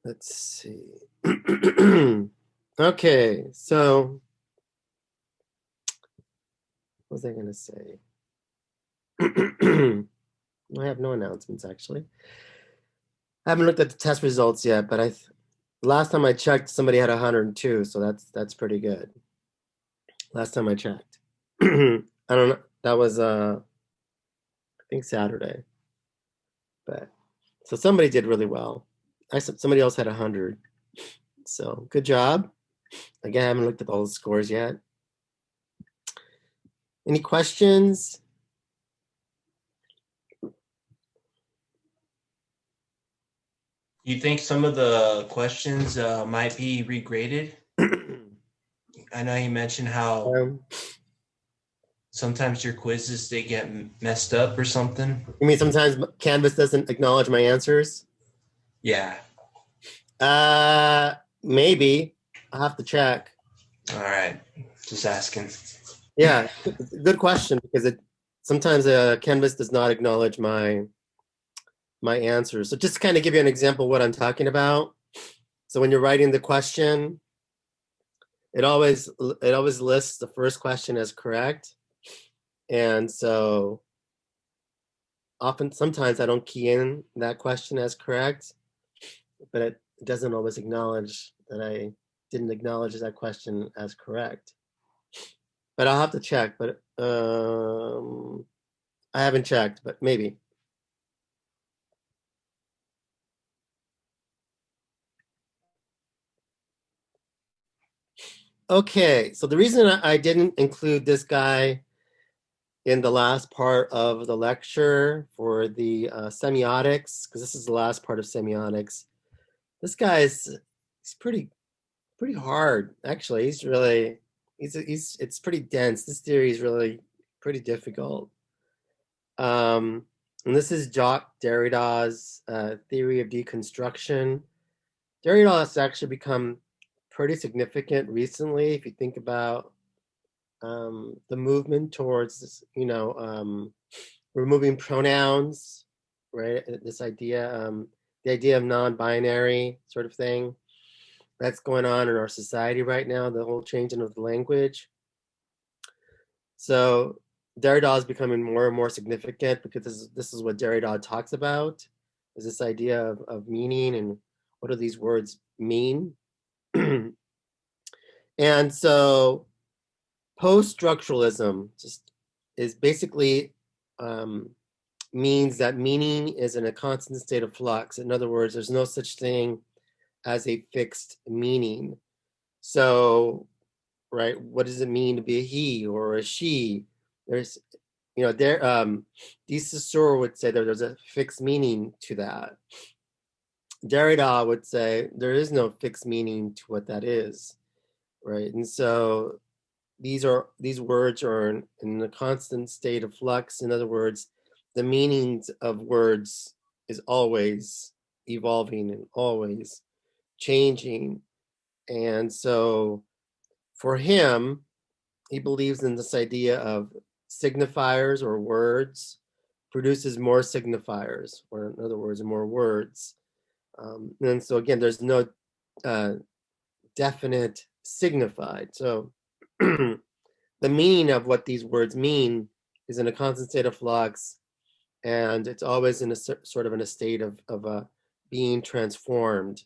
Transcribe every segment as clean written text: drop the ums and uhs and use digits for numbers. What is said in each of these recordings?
Let's see. Okay, so what was I going to say? I have no announcements actually. I haven't looked at the test results yet, but last time I checked, somebody had 102, so that's pretty good. Last time I checked. I don't know. That was I think Saturday, but so somebody did really well. I said somebody else had 100, so good job. Again, I haven't looked at all the scores yet. Any questions? You think some of the questions might be regraded? I know you mentioned how Um, sometimes your quizzes they get messed up or something. you mean sometimes Canvas doesn't acknowledge my answers? Yeah. Uh, Maybe. I'll have to check. All right. Just asking. Yeah, good question because it sometimes Canvas does not acknowledge my answers. So just to kind of give you an example of what I'm talking about. So when you're writing the question, it always lists the first question as correct, and so often sometimes I don't key in that question as correct, but it doesn't always acknowledge that I didn't acknowledge that question as correct. But I'll have to check. But I haven't checked, but maybe. Okay, so the reason I didn't include this guy in the last part of the lecture for the semiotics, because this is the last part of semiotics. This guy is he's pretty hard actually. He's it's pretty dense. This theory is really pretty difficult. Um, and this is Jacques Derrida's theory of deconstruction. Derrida has actually become pretty significant recently. If you think about the movement towards this, removing pronouns, right? This idea, the idea of non-binary sort of thing that's going on in our society right now, the whole changing of the language. So Derrida is becoming more and more significant because this is what Derrida talks about, is this idea of meaning and what do these words mean. And so post-structuralism just is basically um, means that meaning is in a constant state of flux. In other words, there's no such thing as a fixed meaning. So, right, what does it mean to be a he or a she? There's, there, De Saussure would say that there's a fixed meaning to that. Derrida would say there is no fixed meaning to what that is, right? And so these words are in a constant state of flux. In other words, the meanings of words is always evolving and always changing. And so for him, he believes in this idea of signifiers or words produces more signifiers, or in other words, more words. And so again, there's no uh, definite signified. So the meaning of what these words mean is in a constant state of flux, and it's always in a sort of in a state of being transformed.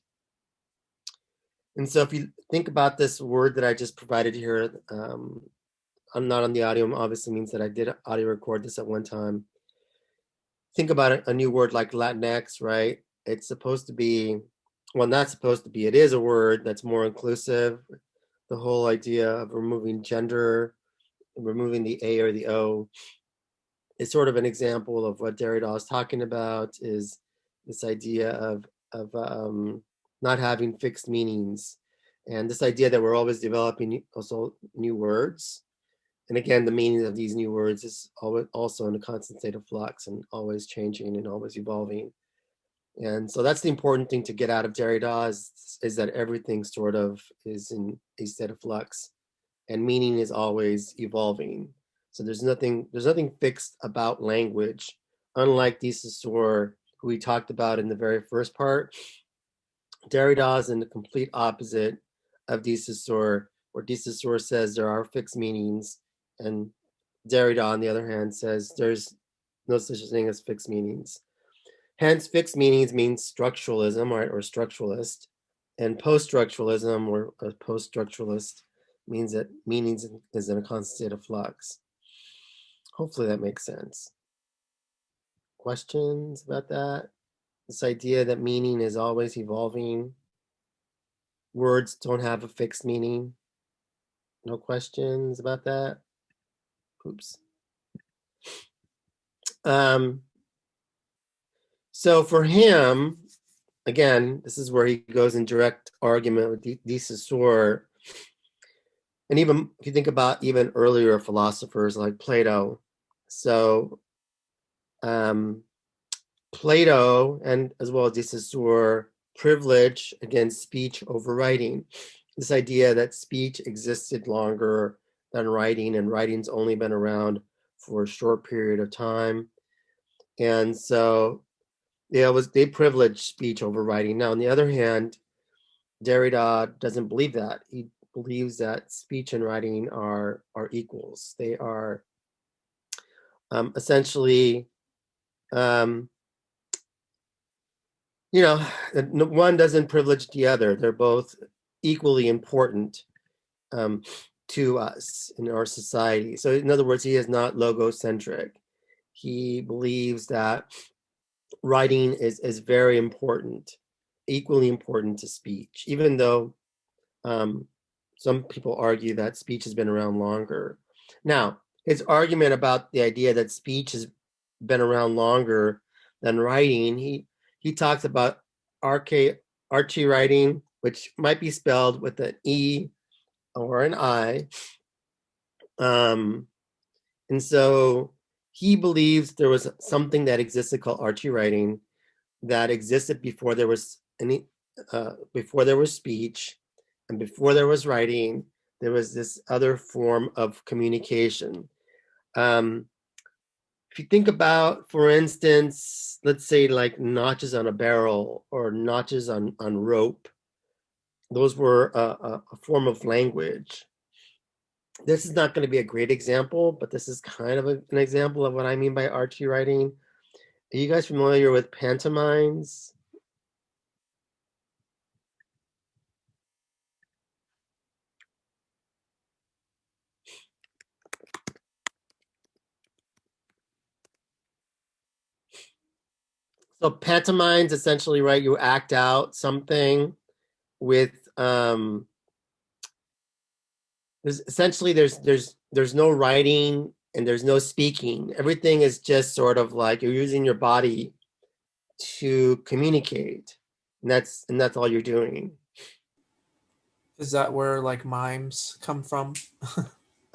And so if you think about this word that I just provided here, I'm not on the audio, obviously means that I did audio record this at one time. Think about a new word like Latinx, right? It's supposed to be, well, not supposed to be, it is a word that's more inclusive. The whole idea of removing gender, removing the A or the O is sort of an example of what Derrida is talking about, is this idea of not having fixed meanings, and this idea that we're always developing also new words. And again, the meaning of these new words is always also in a constant state of flux and always changing and always evolving. And so that's the important thing to get out of Derrida is that everything sort of is in a state of flux and meaning is always evolving. So there's nothing fixed about language, unlike De Saussure, who we talked about in the very first part. Derrida is in the complete opposite of de Saussure, where de Saussure says there are fixed meanings, and Derrida, on the other hand, says there's no such thing as fixed meanings. Hence, fixed meanings means structuralism, right, or structuralist, and post-structuralism or a post-structuralist means that meanings is in a constant state of flux. Hopefully that makes sense. Questions about that? This idea that meaning is always evolving. Words don't have a fixed meaning. No questions about that? Oops. So for him, again, this is where he goes in direct argument with de Saussure. And even if you think about even earlier philosophers like Plato, so Plato and as well as de Saussure privilege against speech over writing. This idea that speech existed longer than writing, and writing's only been around for a short period of time. And so they privilege speech over writing. Now, on the other hand, Derrida doesn't believe that. He believes that speech and writing are equals. They are essentially, one doesn't privilege the other. They're both equally important to us in our society. So, in other words, he is not logocentric. He believes that writing is very important, equally important to speech, even though some people argue that speech has been around longer. Now, his argument about the idea that speech has been around longer than writing, he talks about archaic writing, which might be spelled with an E or an I. And so he believes there was something that existed called archie writing that existed before there was speech, and before there was writing. There was this other form of communication. If you think about, for instance, let's say like notches on a barrel or notches on rope, those were a form of language. This is not going to be a great example, but this is kind of an example of what I mean by archie writing. Are you guys familiar with pantomimes? So pantomimes essentially, right? You act out something with there's no writing and there's no speaking. Everything is just sort of like you're using your body to communicate, and that's all you're doing. Is that where like mimes come from?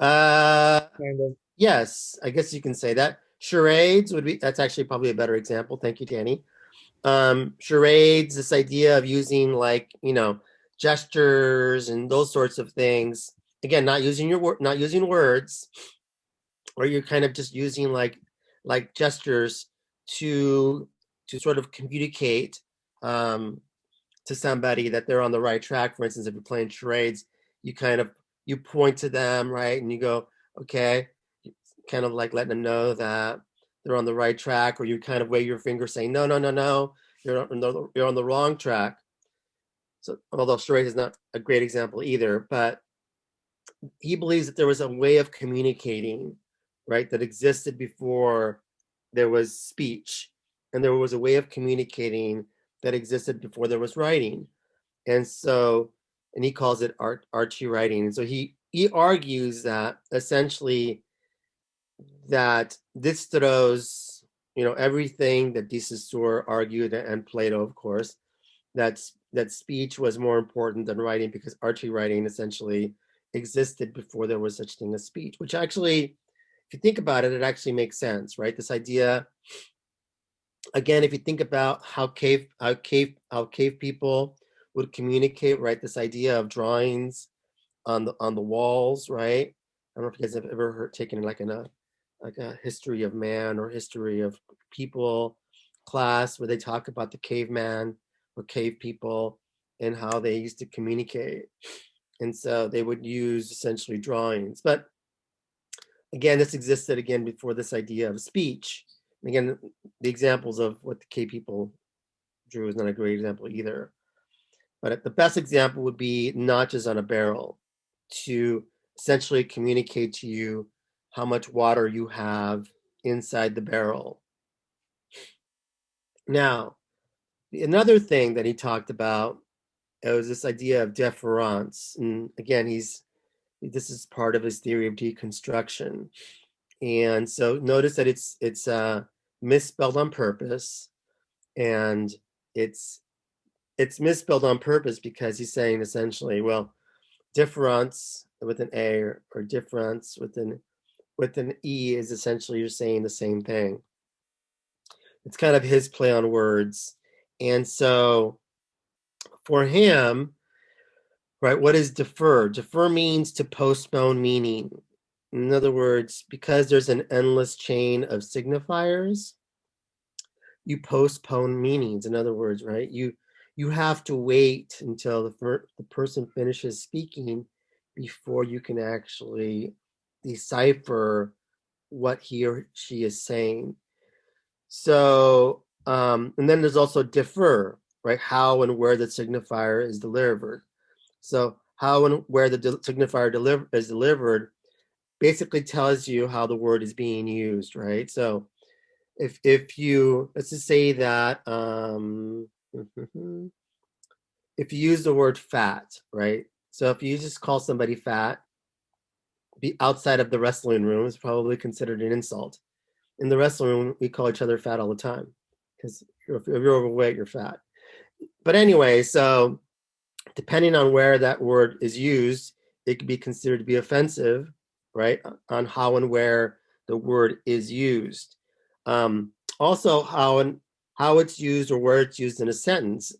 Kind of. Yes, I guess you can say that. Charades would be, that's actually probably a better example. Thank you, Danny. Charades, this idea of using like, gestures and those sorts of things. Again, not using words, or you're kind of just using like gestures to sort of communicate to somebody that they're on the right track. For instance, if you're playing charades, you point to them, right, and you go, okay, kind of like letting them know that they're on the right track, or you kind of wave your finger saying, no, you're on the wrong track. So, although charade is not a great example either, but he believes that there was a way of communicating, right, that existed before there was speech, and there was a way of communicating that existed before there was writing. And so, and he calls it archie writing. And so he argues that essentially that this throws, everything that de Saussure argued, and Plato, of course, that speech was more important than writing, because archie writing essentially existed before there was such thing as speech, which actually, if you think about it, it actually makes sense, right? This idea, again, if you think about how cave people would communicate, right? This idea of drawings on the walls, right? I don't know if you guys have ever taken like a history of man or history of people class where they talk about the caveman or cave people, and how they used to communicate. And so they would use essentially drawings. But again, this existed again before this idea of speech. And again, the examples of what the cave people drew is not a great example either. But the best example would be notches on a barrel to essentially communicate to you how much water you have inside the barrel. Now, another thing that he talked about was this idea of deference. And again, this is part of his theory of deconstruction. And so notice that it's misspelled on purpose, and it's misspelled on purpose because he's saying essentially, well, difference with an A or difference with an E is essentially you're saying the same thing. It's kind of his play on words. And so for him, right, what is defer? Defer means to postpone meaning. In other words, because there's an endless chain of signifiers, you postpone meanings. In other words, right, you have to wait until the person finishes speaking before you can actually decipher what he or she is saying. So, and then there's also defer, right? How and where the signifier is delivered. So, how and where the signifier is delivered basically tells you how the word is being used, right? So, if you let's just say that if you use the word fat, right? So if you just call somebody fat, be outside of the wrestling room is probably considered an insult. In the wrestling room, we call each other fat all the time because if you're overweight, you're fat. But anyway, so depending on where that word is used, it could be considered to be offensive, right? On how and where the word is used. Also, how it's used or where it's used in a sentence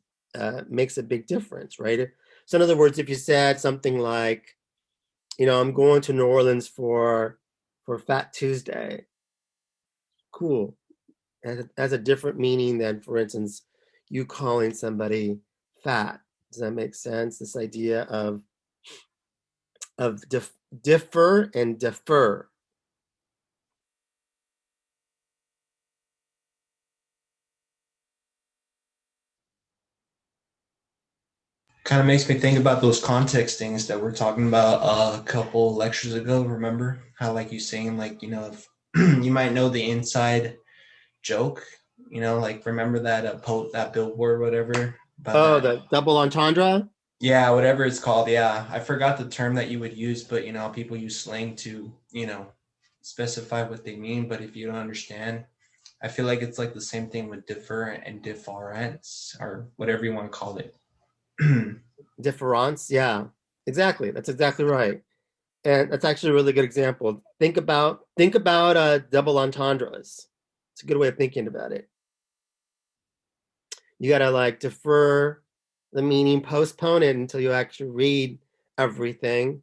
makes a big difference, right? So, in other words, if you said something like, I'm going to New Orleans for Fat Tuesday, cool. It has a different meaning than, for instance, you calling somebody fat. Does that make sense? This idea of differ and defer. Kind of makes me think about those context things that we're talking about a couple lectures ago. Remember how, like, you saying, like, if you might know the inside joke, like, remember that that billboard, whatever about Oh, that. the double entendre. Yeah, whatever it's called. Yeah, I forgot the term that you would use, but people use slang to specify what they mean. But if you don't understand, I feel like it's like the same thing with different and difference or whatever you want to call it. Difference, yeah, exactly. That's exactly right, and that's actually a really good example. Think about double entendres. It's a good way of thinking about it. You gotta like defer the meaning, postpone it until you actually read everything,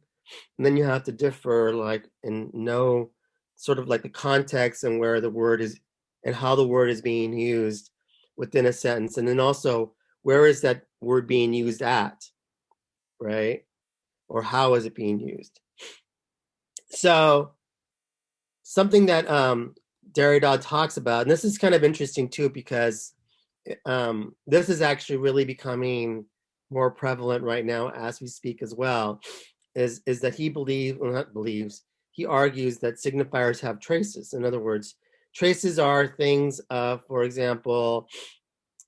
and then you have to defer like and know sort of like the context and where the word is and how the word is being used within a sentence, and then also where is that word being used at, right? Or how is it being used? So something that Derrida talks about, and this is kind of interesting too, because this is actually really becoming more prevalent right now as we speak as well, is that he he argues that signifiers have traces. In other words, traces are things, for example,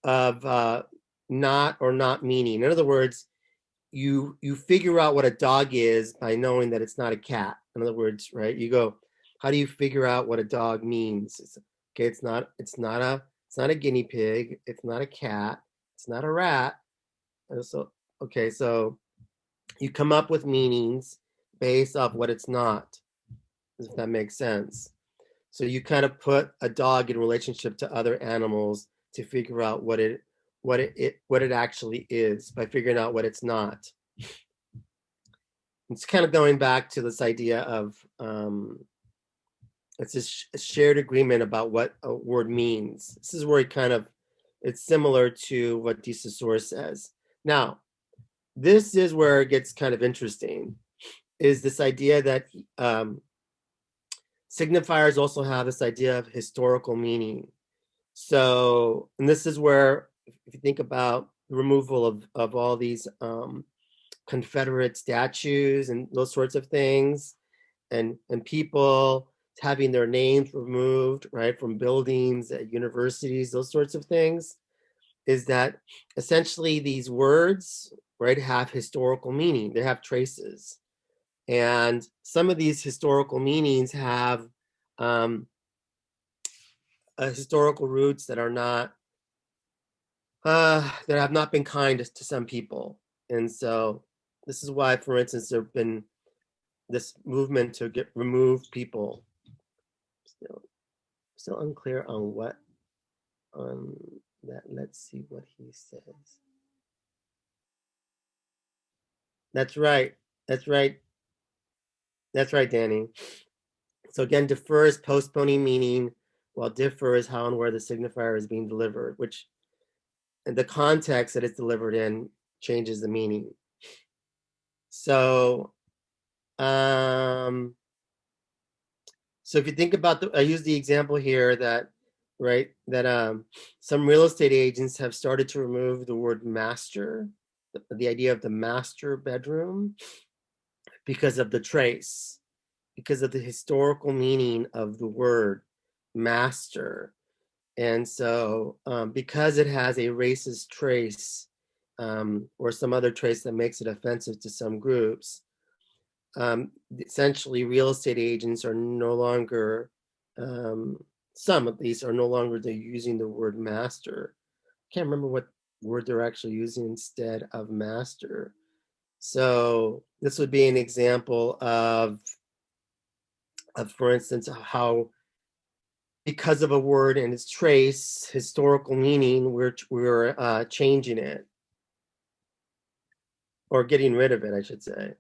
of not or not meaning. In other words, you figure out what a dog is by knowing that it's not a cat. In other words, right? You go, how do you figure out what a dog means? Okay, it's not a guinea pig, it's not a cat, it's not a rat. And so okay, so you come up with meanings based off what it's not, if that makes sense. So you kind of put a dog in relationship to other animals to figure out what it actually is by figuring out what it's not. It's kind of going back to this idea of it's a shared agreement about what a word means. This is where it's similar to what de Saussure says. Now, this is where it gets kind of interesting, is this idea that signifiers also have this idea of historical meaning. So, and this is where, if you think about the removal of all these Confederate statues and those sorts of things, and people having their names removed, right, from buildings at universities, those sorts of things, is that essentially these words, right, have historical meaning. They have traces. And some of these historical meanings have historical roots that are not, that have not been kind to some people. And so this is why, for instance, there have been this movement to remove people. Still unclear on what, on that. Let's see what he says. That's right. That's right. That's right, Danny. So again, defer is postponing meaning, while differ is how and where the signifier is being delivered, which, and the context that it's delivered in changes the meaning. So, so if you think about I use the example here that, right, that some real estate agents have started to remove the word master, the idea of the master bedroom, because of the trace, because of the historical meaning of the word master. And so because it has a racist trace, or some other trace that makes it offensive to some groups, essentially real estate agents are no longer, some at least, are no longer using the word master. I can't remember what word they're actually using instead of master. So this would be an example of for instance, how because of a word and its trace, historical meaning, we're changing it, or getting rid of it, I should say.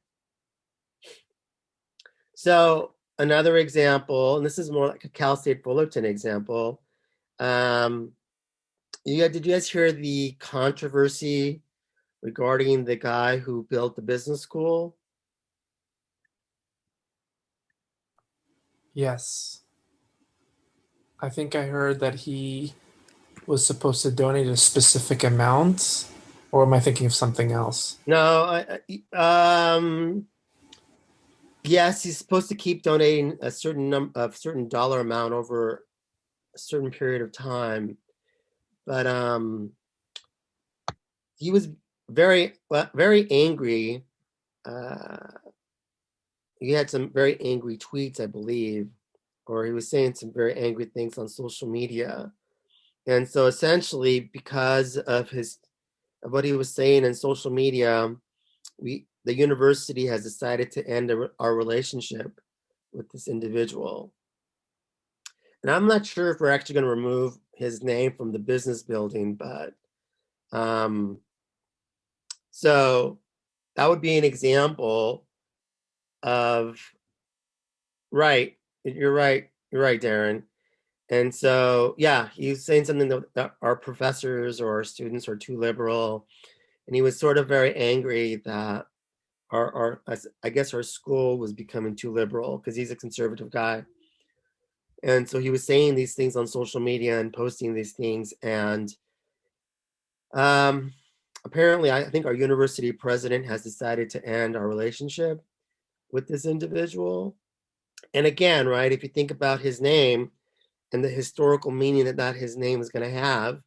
So another example, and this is more like a Cal State Fullerton example. Did you guys hear the controversy regarding the guy who built the business school? Yes. I think I heard that he was supposed to donate a specific amount, or am I thinking of something else? No, yes, he's supposed to keep donating a certain dollar amount over a certain period of time, but he was very angry. He had some very angry tweets, I believe, or he was saying some very angry things on social media. And so essentially, because of what he was saying in social media, the university has decided to end our relationship with this individual. And I'm not sure if we're actually going to remove his name from the business building, but so that would be an example of, right. You're right. You're right, Darren. And so, yeah, he was saying something that our professors or our students are too liberal. And he was sort of very angry that I guess our school was becoming too liberal, because he's a conservative guy. And so he was saying these things on social media and posting these things. And apparently, I think our university president has decided to end our relationship with this individual. And again, right, if you think about his name and the historical meaning that his name is going to have,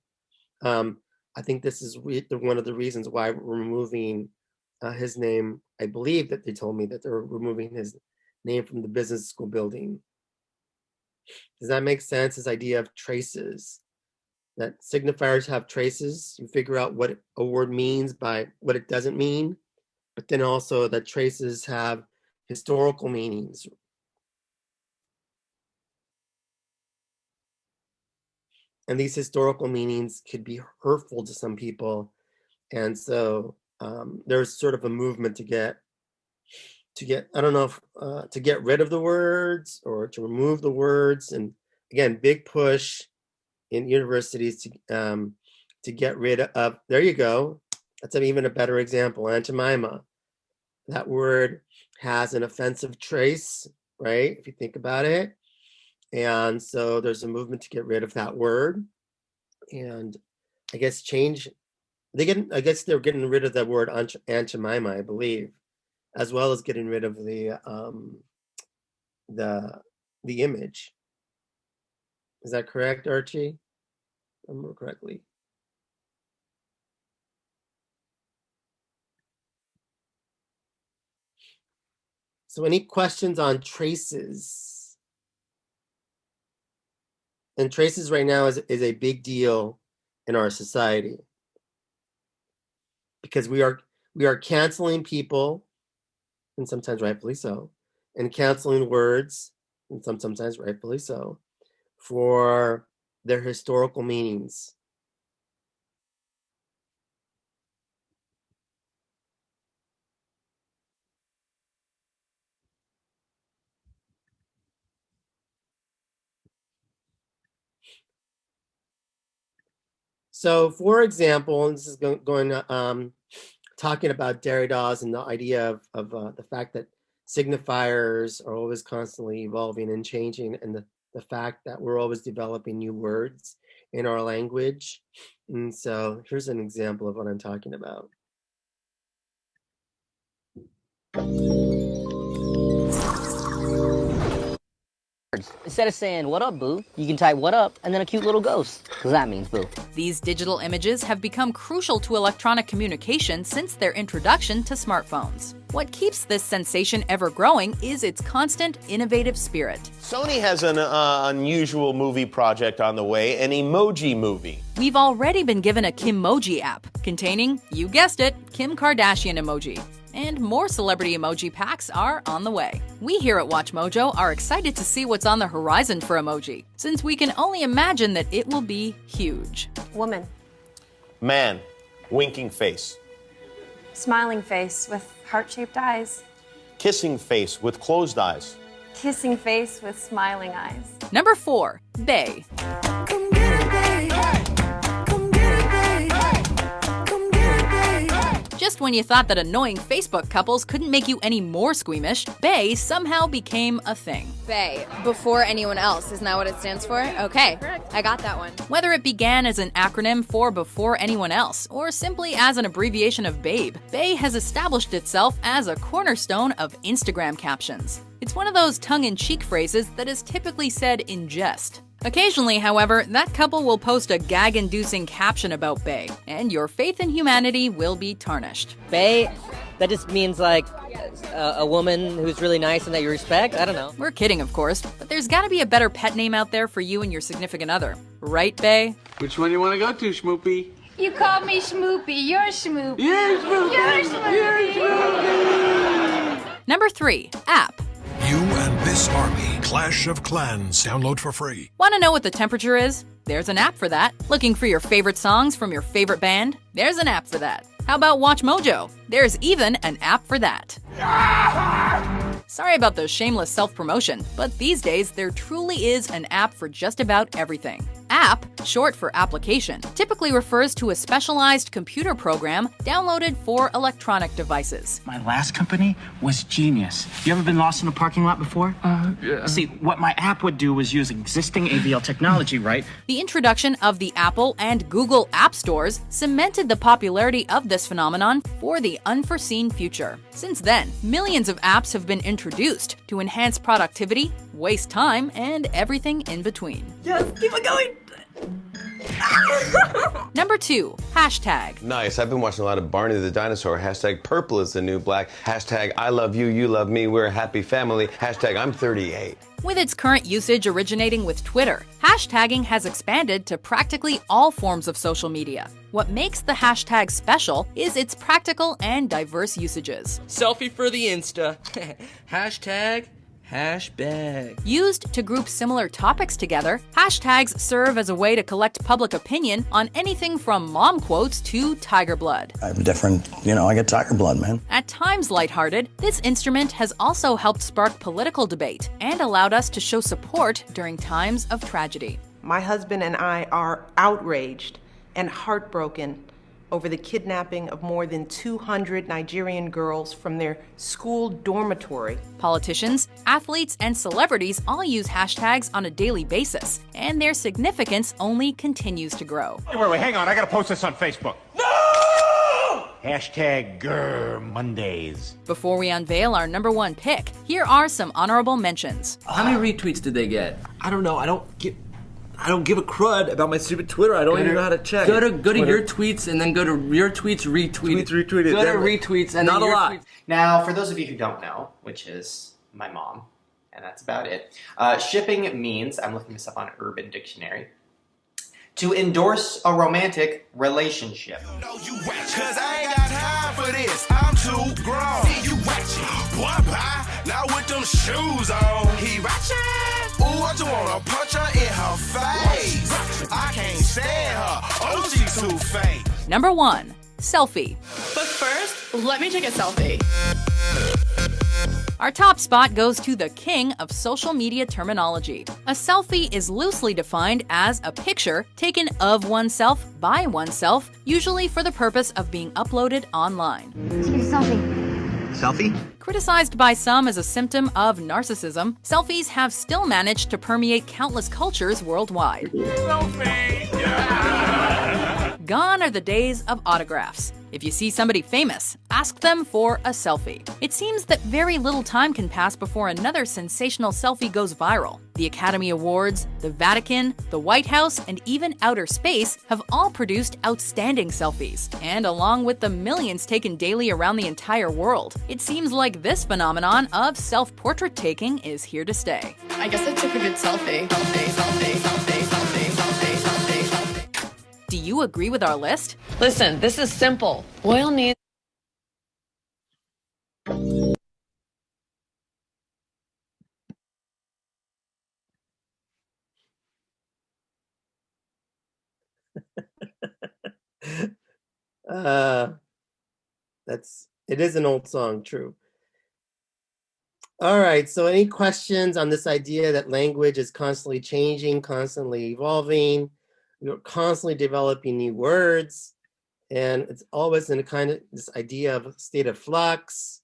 I think this is one of the reasons why we're removing his name. I believe that they told me that they're removing his name from the business school building. Does that make sense? This idea of traces, that signifiers have traces. You figure out what a word means by what it doesn't mean, but then also that traces have historical meanings. And these historical meanings could be hurtful to some people. And so there's sort of a movement to get, I don't know if to get rid of the words or to remove the words. And again, big push in universities to get rid of, there you go, That's even a better example. Aunt Jemima. That word has an offensive trace, right? If you think about it. And so there's a movement to get rid of that word. And I guess I guess they're getting rid of the word Aunt Jemima, I believe, as well as getting rid of the image. Is that correct, Archie? If I remember correctly. So any questions on traces? And traces right now is a big deal in our society because we are canceling people, and sometimes rightfully so, and canceling words, and sometimes rightfully so, for their historical meanings. So, for example, and this is talking about Derrida's and the idea of the fact that signifiers are always constantly evolving and changing, and the fact that we're always developing new words in our language. And so here's an example of what I'm talking about. Instead of saying, "What up, boo?" you can type, "What up?" and then a cute little ghost, because that means boo. These digital images have become crucial to electronic communication since their introduction to smartphones. What keeps this sensation ever growing is its constant, innovative spirit. Sony has an unusual movie project on the way, an emoji movie. We've already been given a Kimmoji app containing, you guessed it, Kim Kardashian emoji. And more celebrity emoji packs are on the way. We here at WatchMojo are excited to see what's on the horizon for emoji, since we can only imagine that it will be huge. Woman. Man, winking face. Smiling face with heart-shaped eyes. Kissing face with closed eyes. Kissing face with smiling eyes. Number 4, Bae. Just when you thought that annoying Facebook couples couldn't make you any more squeamish, Bae somehow became a thing. Bae, before anyone else, isn't that what it stands for? Okay, I got that one. Whether it began as an acronym for before anyone else, or simply as an abbreviation of babe, Bae has established itself as a cornerstone of Instagram captions. It's one of those tongue-in-cheek phrases that is typically said in jest. Occasionally, however, that couple will post a gag-inducing caption about Bae, and your faith in humanity will be tarnished. Bae, that just means like a woman who's really nice and that you respect? I don't know. We're kidding, of course, but there's gotta be a better pet name out there for you and your significant other. Right, Bae? Which one you want to go to, Schmoopy? You called me Schmoopy. You're Schmoopy. You're Schmoopy. You're Schmoopy. Number 3, app. You and this army. Clash of Clans. Download for free. Want to know what the temperature is? There's an app for that. Looking for your favorite songs from your favorite band? There's an app for that. How about WatchMojo? There's even an app for that. Sorry about the shameless self-promotion, but these days there truly is an app for just about everything. App, short for application, typically refers to a specialized computer program downloaded for electronic devices. My last company was genius. You ever been lost in a parking lot before? Yeah. See, what my app would do was use existing AVL technology, right? The introduction of the Apple and Google App Stores cemented the popularity of this phenomenon for the unforeseen future. Since then, millions of apps have been introduced to enhance productivity, waste time, and everything in between. Yes, keep it going! Number 2, hashtag. Nice. I've been watching a lot of Barney the Dinosaur. Hashtag purple is the new black. Hashtag I love you, you love me. We're a happy family. Hashtag I'm 38. With its current usage originating with Twitter, hashtagging has expanded to practically all forms of social media. What makes the hashtag special is its practical and diverse usages. Selfie for the Insta. Hashtag hashbag. Used to group similar topics together, hashtags serve as a way to collect public opinion on anything from mom quotes to tiger blood. I'm different, I get tiger blood, man. At times lighthearted, this instrument has also helped spark political debate and allowed us to show support during times of tragedy. My husband and I are outraged and heartbroken over the kidnapping of more than 200 Nigerian girls from their school dormitory. Politicians, athletes, and celebrities all use hashtags on a daily basis, and their significance only continues to grow. Wait, hang on. I gotta post this on Facebook. No! Hashtag Mondays. Before we unveil our number one pick, here are some honorable mentions. How many retweets did they get? I don't know. I don't give a crud about my stupid Twitter. I don't even know how to check. Go to your tweets and then go to your tweets, retweet it. Go to retweets and not a lot. Now, for those of you who don't know, which is my mom, and that's about it, shipping means, I'm looking this up on Urban Dictionary, to endorse a romantic relationship. Cause I ain't got time for this. I'm too grown. See you watching. Boy, bye. Now with them shoes on. He watching. Ooh, I just wanna punch her in her face. I can't stand her. Oh, she too fake. Number 1, selfie. But first, let me take a selfie. Our top spot goes to the king of social media terminology. A selfie is loosely defined as a picture taken of oneself by oneself, usually for the purpose of being uploaded online. Let's get a selfie. Selfie? Criticized by some as a symptom of narcissism, selfies have still managed to permeate countless cultures worldwide. Selfie! Gone are the days of autographs. If you see somebody famous, ask them for a selfie. It seems that very little time can pass before another sensational selfie goes viral. The Academy Awards, the Vatican, the White House, and even outer space have all produced outstanding selfies. And along with the millions taken daily around the entire world, it seems like this phenomenon of self-portrait taking is here to stay. I guess I took a good selfie. Do you agree with our list? Listen, this is simple. Oil needs... It is an old song, true. All right, so any questions on this idea that language is constantly changing, constantly evolving? We're constantly developing new words, and it's always in a kind of this idea of a state of flux.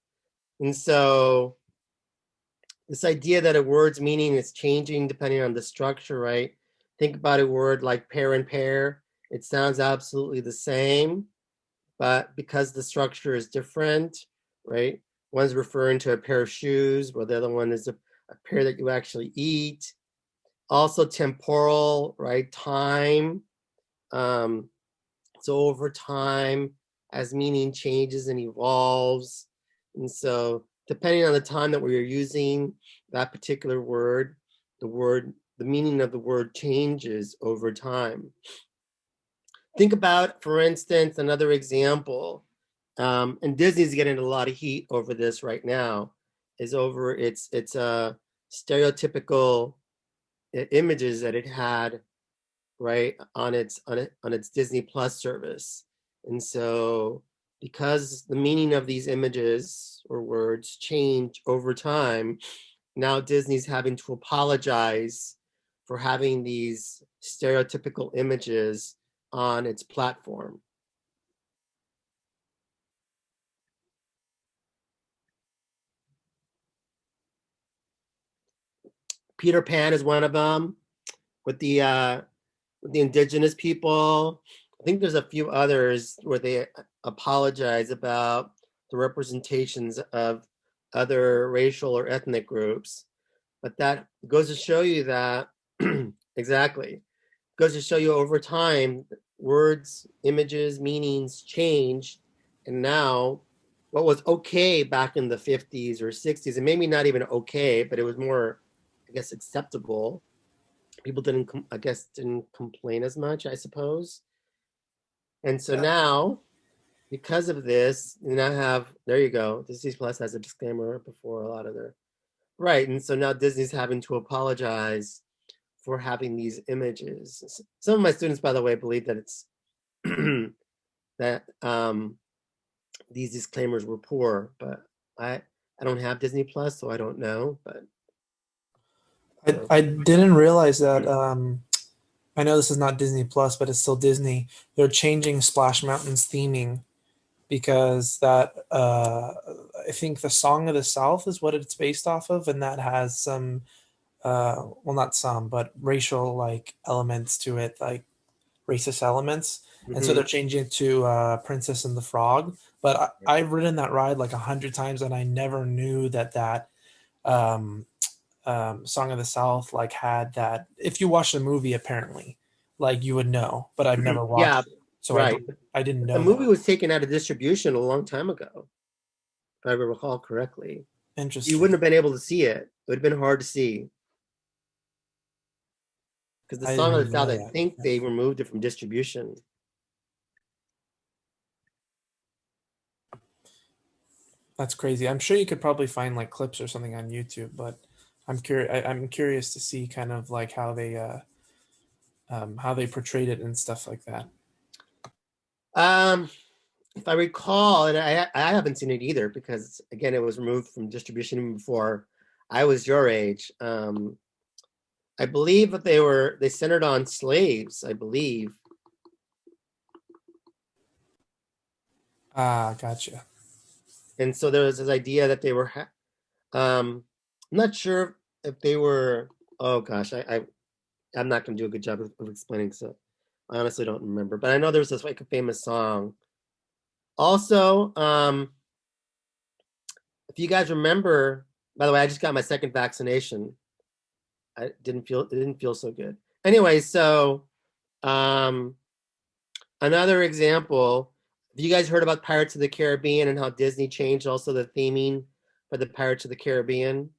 And so this idea that a word's meaning is changing depending on the structure, right? Think about a word like pair and pair. It sounds absolutely the same, but because the structure is different, right? One's referring to a pair of shoes, while the other one is a pair that you actually eat. Also temporal, right? Time. So over time, as meaning changes and evolves. And so depending on the time that we're using that particular word, the meaning of the word changes over time. Think about, for instance, another example, and Disney's getting a lot of heat over this right now, is over its stereotypical images that it had, right, on its Disney Plus service. And so because the meaning of these images or words change over time, now Disney's having to apologize for having these stereotypical images on its platform. Peter Pan is one of them, with the indigenous people. I think there's a few others where they apologize about the representations of other racial or ethnic groups. But that goes to show you that, exactly, goes to show you over time, words, images, meanings change. And now what was okay back in the 50s or 60s, and maybe not even okay, but it was more, I guess, acceptable. People didn't complain as much, I suppose. And so now, because of this, you now have, there you go, Disney Plus has a disclaimer before a lot of their, right, and so now Disney's having to apologize for having these images. Some of my students, by the way, believe that it's, that these disclaimers were poor, but I don't have Disney Plus, so I don't know, but. I didn't realize that I know this is not Disney Plus, but it's still Disney. They're changing Splash Mountain's theming because that I think the Song of the South is what it's based off of, and that has some well, not some, but racial like elements to it, like racist elements. And so Mhm. they're changing it to Princess and the Frog. But I've ridden that ride like 100 times, and I never knew that um, Song of the South like had that. If you watch the movie, apparently, like you would know. But I've never Yeah, watched it, so right. I didn't The know movie that. was taken out of distribution a long time ago, if I recall correctly. You wouldn't Interesting. have been able to see it. It would have been hard to see because the I Song didn't of the even South, know I that. think they removed it from distribution. That's crazy. I'm sure you could probably find like clips or something on YouTube, but I'm curious. I'm curious to see kind of like how they portrayed it and stuff like that. If I recall, and I haven't seen it either because again it was removed from distribution even before I was your age. I believe that they centered on slaves, I believe. Ah, gotcha. And so there was this idea that they were I'm not sure if they were, oh gosh, I'm not going to do a good job of explaining, so I honestly don't remember, but I know there's this like a famous song. Also, if you guys remember, by the way, I just got my second vaccination. It didn't feel so good. Anyway, so um, another example. Have you guys heard about Pirates of the Caribbean and how Disney changed also the theming for the Pirates of the Caribbean?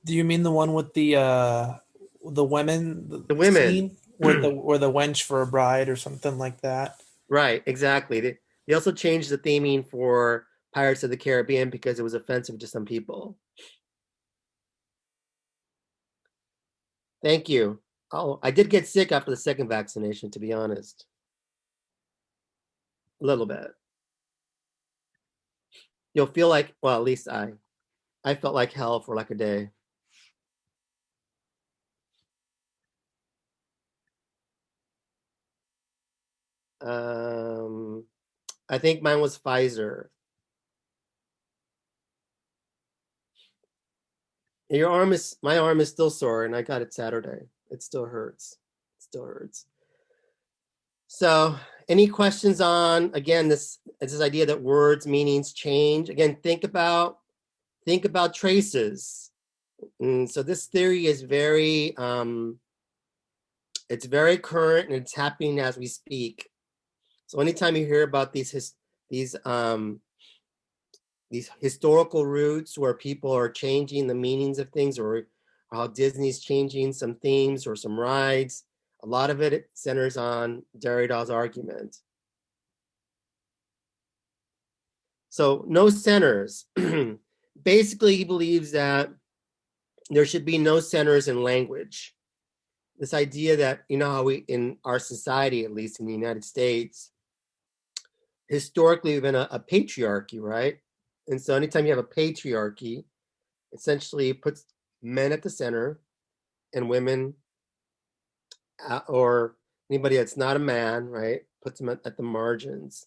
Do you mean the one with the women The women, scene where the wench for a bride or something like that? right? Exactly. They also changed the theming for Pirates of the Caribbean because it was offensive to some people. Thank you. Oh, I did get sick after the second vaccination, to be honest. A little bit. You'll feel like, well, at least I felt like hell for like a day. Um, I think mine was Pfizer. My arm is still sore, and I got it Saturday. It still hurts. It still hurts. So, any questions on again this idea that words meanings change? Again, think about traces. So this theory is it's very current and it's happening as we speak. So anytime you hear about these historical roots where people are changing the meanings of things, or how Disney's changing some themes or some rides, a lot of it centers on Derrida's argument. So no centers. Basically, he believes that there should be no centers in language. This idea that, you know, how we, in our society, at least in the United States, historically we've been a patriarchy, right? And so anytime you have a patriarchy, essentially it puts men at the center and women or anybody that's not a man, right, puts them at the margins.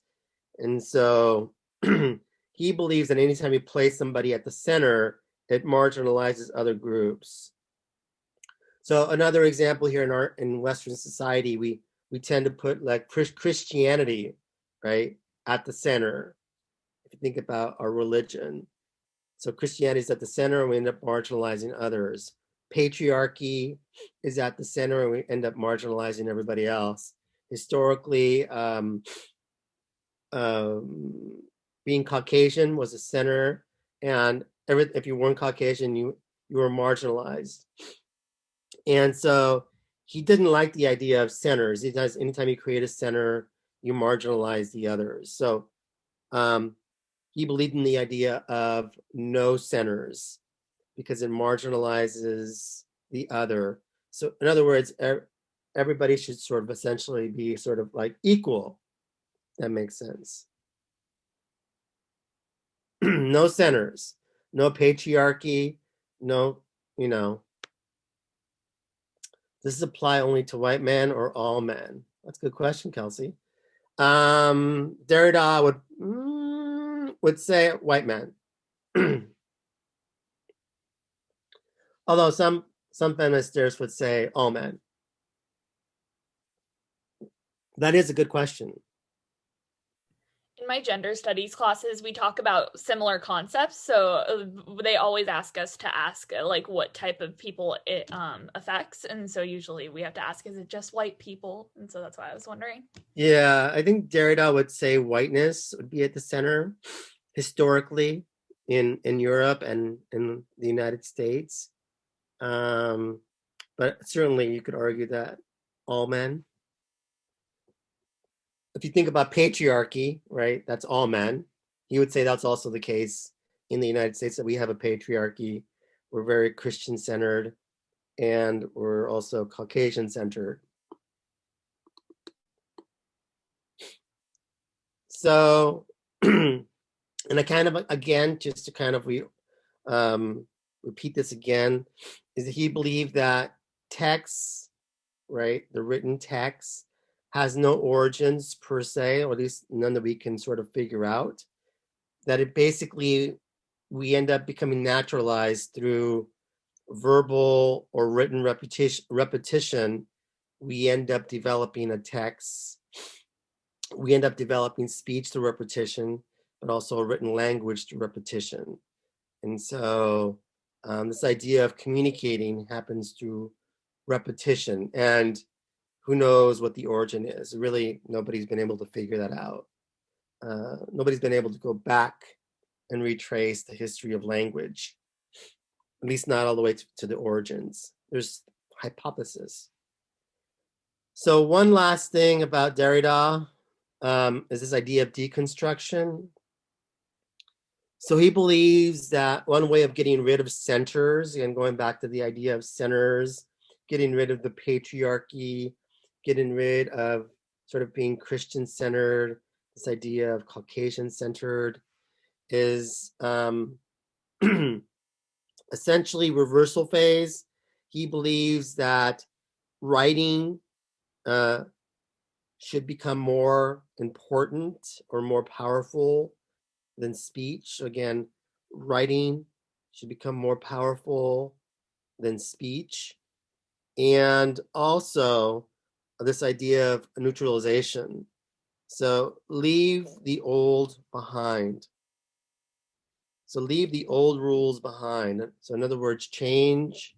And so he believes that anytime you place somebody at the center, it marginalizes other groups. So another example here in Western society, we tend to put like Christianity, right, at the center. If you think about our religion, so Christianity is at the center, and we end up marginalizing others. Patriarchy is at the center, and we end up marginalizing everybody else. Historically, being Caucasian was the center, and if you weren't Caucasian, you were marginalized. And so he didn't like the idea of centers. He does, anytime you create a center, you marginalize the others. So he believed in the idea of no centers because it marginalizes the other. So in other words, everybody should sort of essentially be sort of like equal. That makes sense. No centers, no patriarchy, no, you know. Does this apply only to white men or all men? That's a good question, Kelsey. Derrida would say white men. Although some feminist theorists would say all men. That is a good question. In my gender studies classes, we talk about similar concepts. So they always ask us to ask like what type of people it affects. And so usually we have to ask, is it just white people? And so that's why I was wondering. Yeah, I think Derrida would say whiteness would be at the center historically in Europe and in the United States. But certainly you could argue that all men. If you think about patriarchy, right, that's all men. He would say that's also the case in the United States, that we have a patriarchy. We're very Christian-centered, and we're also Caucasian-centered. So, and I kind of, again, just to kind of repeat this again, is that he believed that text, right, the written text, has no origins per se, or at least none that we can sort of figure out. That it basically, we end up becoming naturalized through verbal or written repetition. We end up developing a text. We end up developing speech through repetition, but also a written language through repetition. And so this idea of communicating happens through repetition. And who knows what the origin is? Really, nobody's been able to figure that out. Nobody's been able to go back and retrace the history of language, at least not all the way to the origins. There's hypothesis. So one last thing about Derrida is this idea of deconstruction. So he believes that one way of getting rid of centers, and going back to the idea of centers, getting rid of the patriarchy, getting rid of sort of being Christian-centered, this idea of Caucasian-centered, is essentially reversal phase. He believes that writing should become more important or more powerful than speech. Again, writing should become more powerful than speech. And also this idea of neutralization. So leave the old behind. So leave the old rules behind. So in other words, change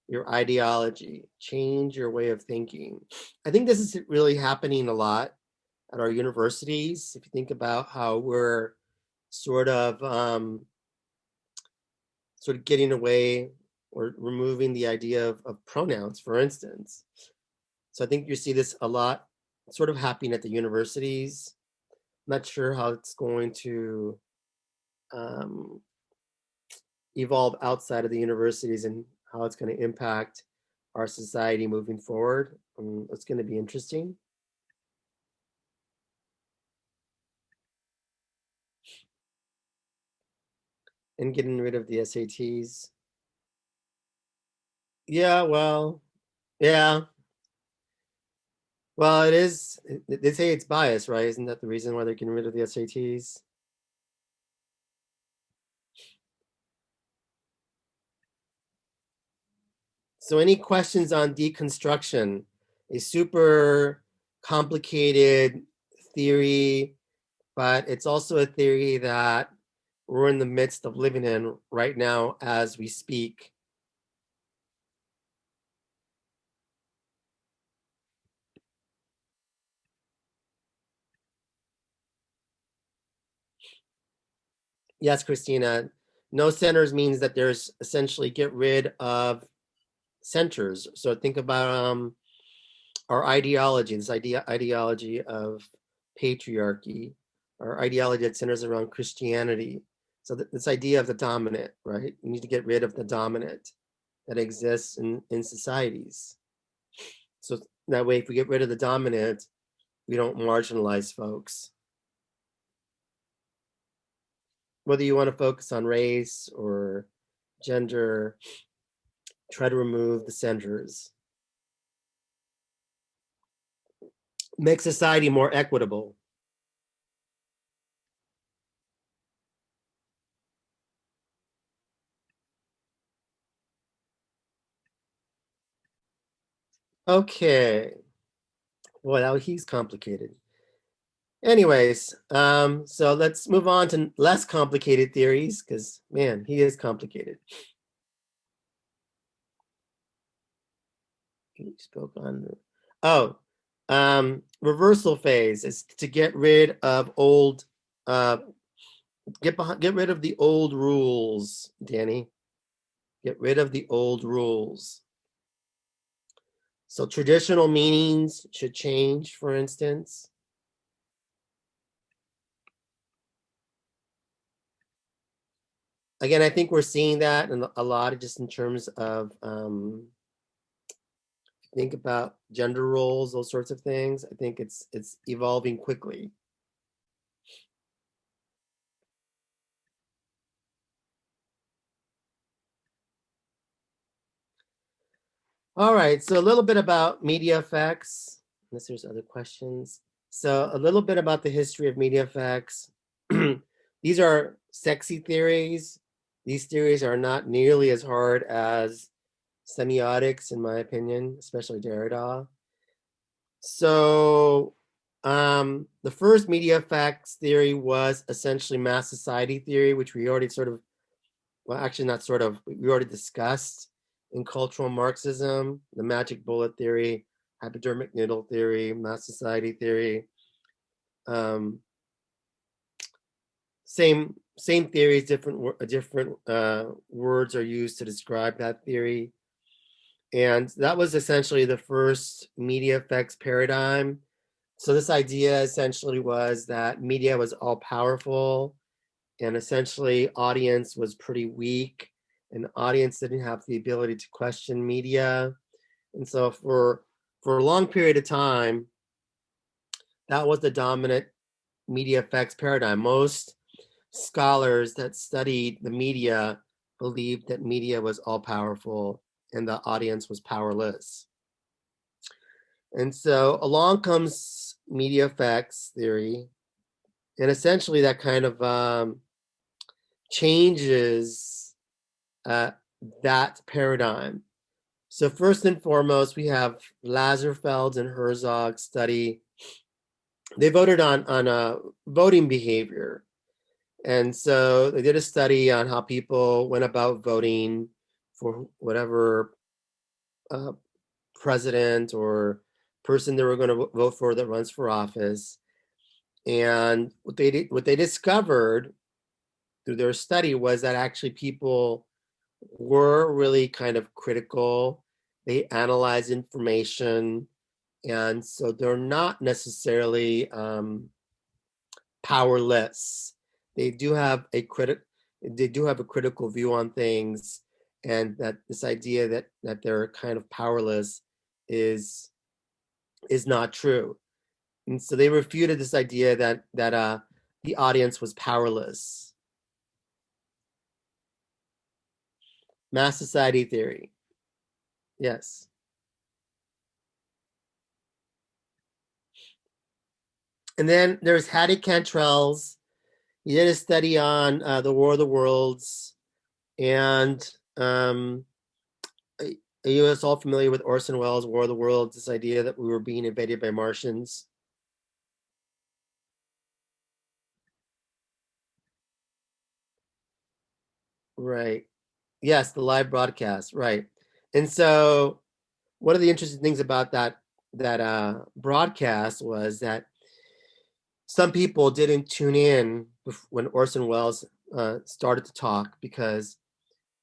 your ideology, change your way of thinking. I think this is really happening a lot at our universities. If you think about how we're sort of getting away or removing the idea of pronouns, for instance. So I think you see this a lot sort of happening at the universities. I'm not sure how it's going to evolve outside of the universities and how it's going to impact our society moving forward. It's going to be interesting. And getting rid of the SATs. Yeah, well, yeah. Well, it is, they say it's biased, right? Isn't that the reason why they're getting rid of the SATs? So any questions on deconstruction? A super complicated theory, but it's also a theory that we're in the midst of living in right now as we speak. Yes, Christina. No centers means that there's essentially get rid of centers. So think about our ideology, this ideology of patriarchy, our ideology that centers around Christianity. So this idea of the dominant, right? You need to get rid of the dominant that exists in societies. So that way, if we get rid of the dominant, we don't marginalize folks. Whether you want to focus on race or gender, try to remove the centers. make society more equitable. Okay. Boy, now he's complicated. Anyways, so let's move on to less complicated theories, because man, he is complicated. He spoke on reversal phase is to get rid of old get rid of the old rules, Danny. Get rid of the old rules. So traditional meanings should change, for instance. Again, I think we're seeing that in a lot, just in terms of think about gender roles, those sorts of things. I think it's evolving quickly. All right, so a little bit about media effects, unless there's other questions. So a little bit about the history of media effects. These are sexy theories. These theories are not nearly as hard as semiotics, in my opinion, especially Derrida. So the first media effects theory was essentially mass society theory, which we already we already discussed in cultural Marxism, the magic bullet theory, hypodermic needle theory, mass society theory. Same theories, different words are used to describe that theory. And that was essentially the first media effects paradigm. So this idea essentially was that media was all powerful, and essentially audience was pretty weak, and the audience didn't have the ability to question media. And so for a long period of time, that was the dominant media effects paradigm. Most scholars that studied the media believed that media was all powerful and the audience was powerless. And so along comes media effects theory, and essentially that kind of changes that paradigm. So first and foremost, we have Lazarsfeld and Herzog study. They voted on voting behavior. And so they did a study on how people went about voting for whatever president or person they were going to vote for that runs for office. And what they discovered through their study was that actually people were really kind of critical. They analyze information, and so they're not necessarily powerless. They do have a critical view on things, and that this idea that they're kind of powerless is not true. And so they refuted this idea that the audience was powerless. Mass society theory. Yes. And then there's Hattie Cantrell's. He did a study on the War of the Worlds. And are you guys all familiar with Orson Welles' War of the Worlds, this idea that we were being invaded by Martians? Right. Yes, the live broadcast. Right. And so one of the interesting things about that broadcast was that some people didn't tune in when Orson Welles started to talk, because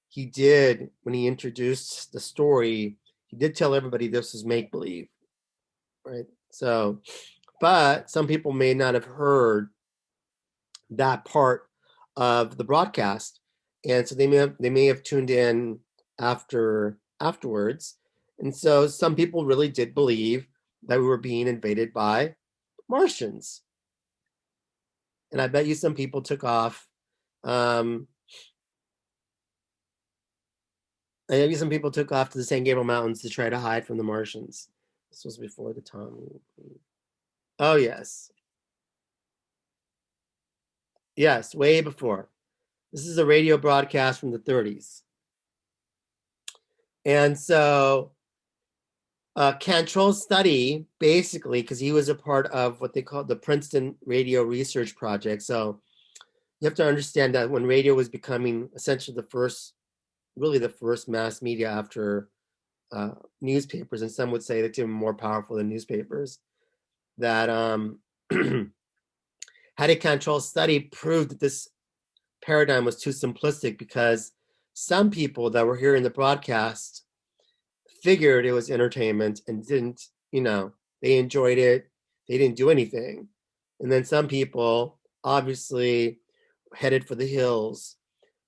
he did, when he introduced the story, he did tell everybody this was make-believe, right? So, but some people may not have heard that part of the broadcast, and so they may have tuned in afterwards, and so some people really did believe that we were being invaded by Martians. And I bet you some people took off. I bet you some people took off to the San Gabriel Mountains to try to hide from the Martians. This was before the Tommy. Oh, yes. Yes, way before. This is a radio broadcast from the 30s. And so Cantrell's study, basically, because he was a part of what they call the Princeton Radio Research Project. So you have to understand that when radio was becoming essentially the first mass media after newspapers, and some would say that even more powerful than newspapers, that Hattie Cantrell's study proved that this paradigm was too simplistic, because some people that were hearing the broadcast figured it was entertainment and didn't, they enjoyed it. They didn't do anything. And then some people obviously headed for the hills.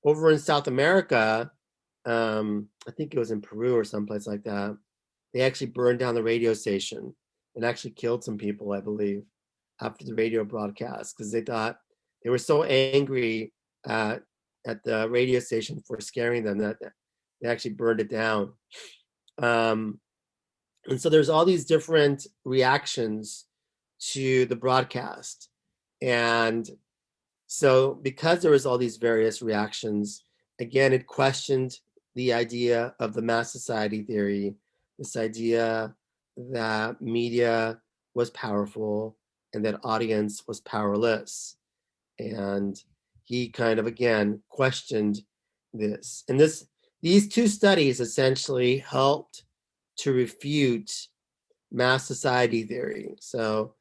Over in South America, I think it was in Peru or someplace like that, they actually burned down the radio station and actually killed some people, I believe, after the radio broadcast, because they thought they were so angry at the radio station for scaring them that they actually burned it down. And so there's all these different reactions to the broadcast. And so because there was all these various reactions, again, it questioned the idea of the mass society theory, this idea that media was powerful and that audience was powerless. And he kind of, again, questioned this. And these two studies essentially helped to refute mass society theory. So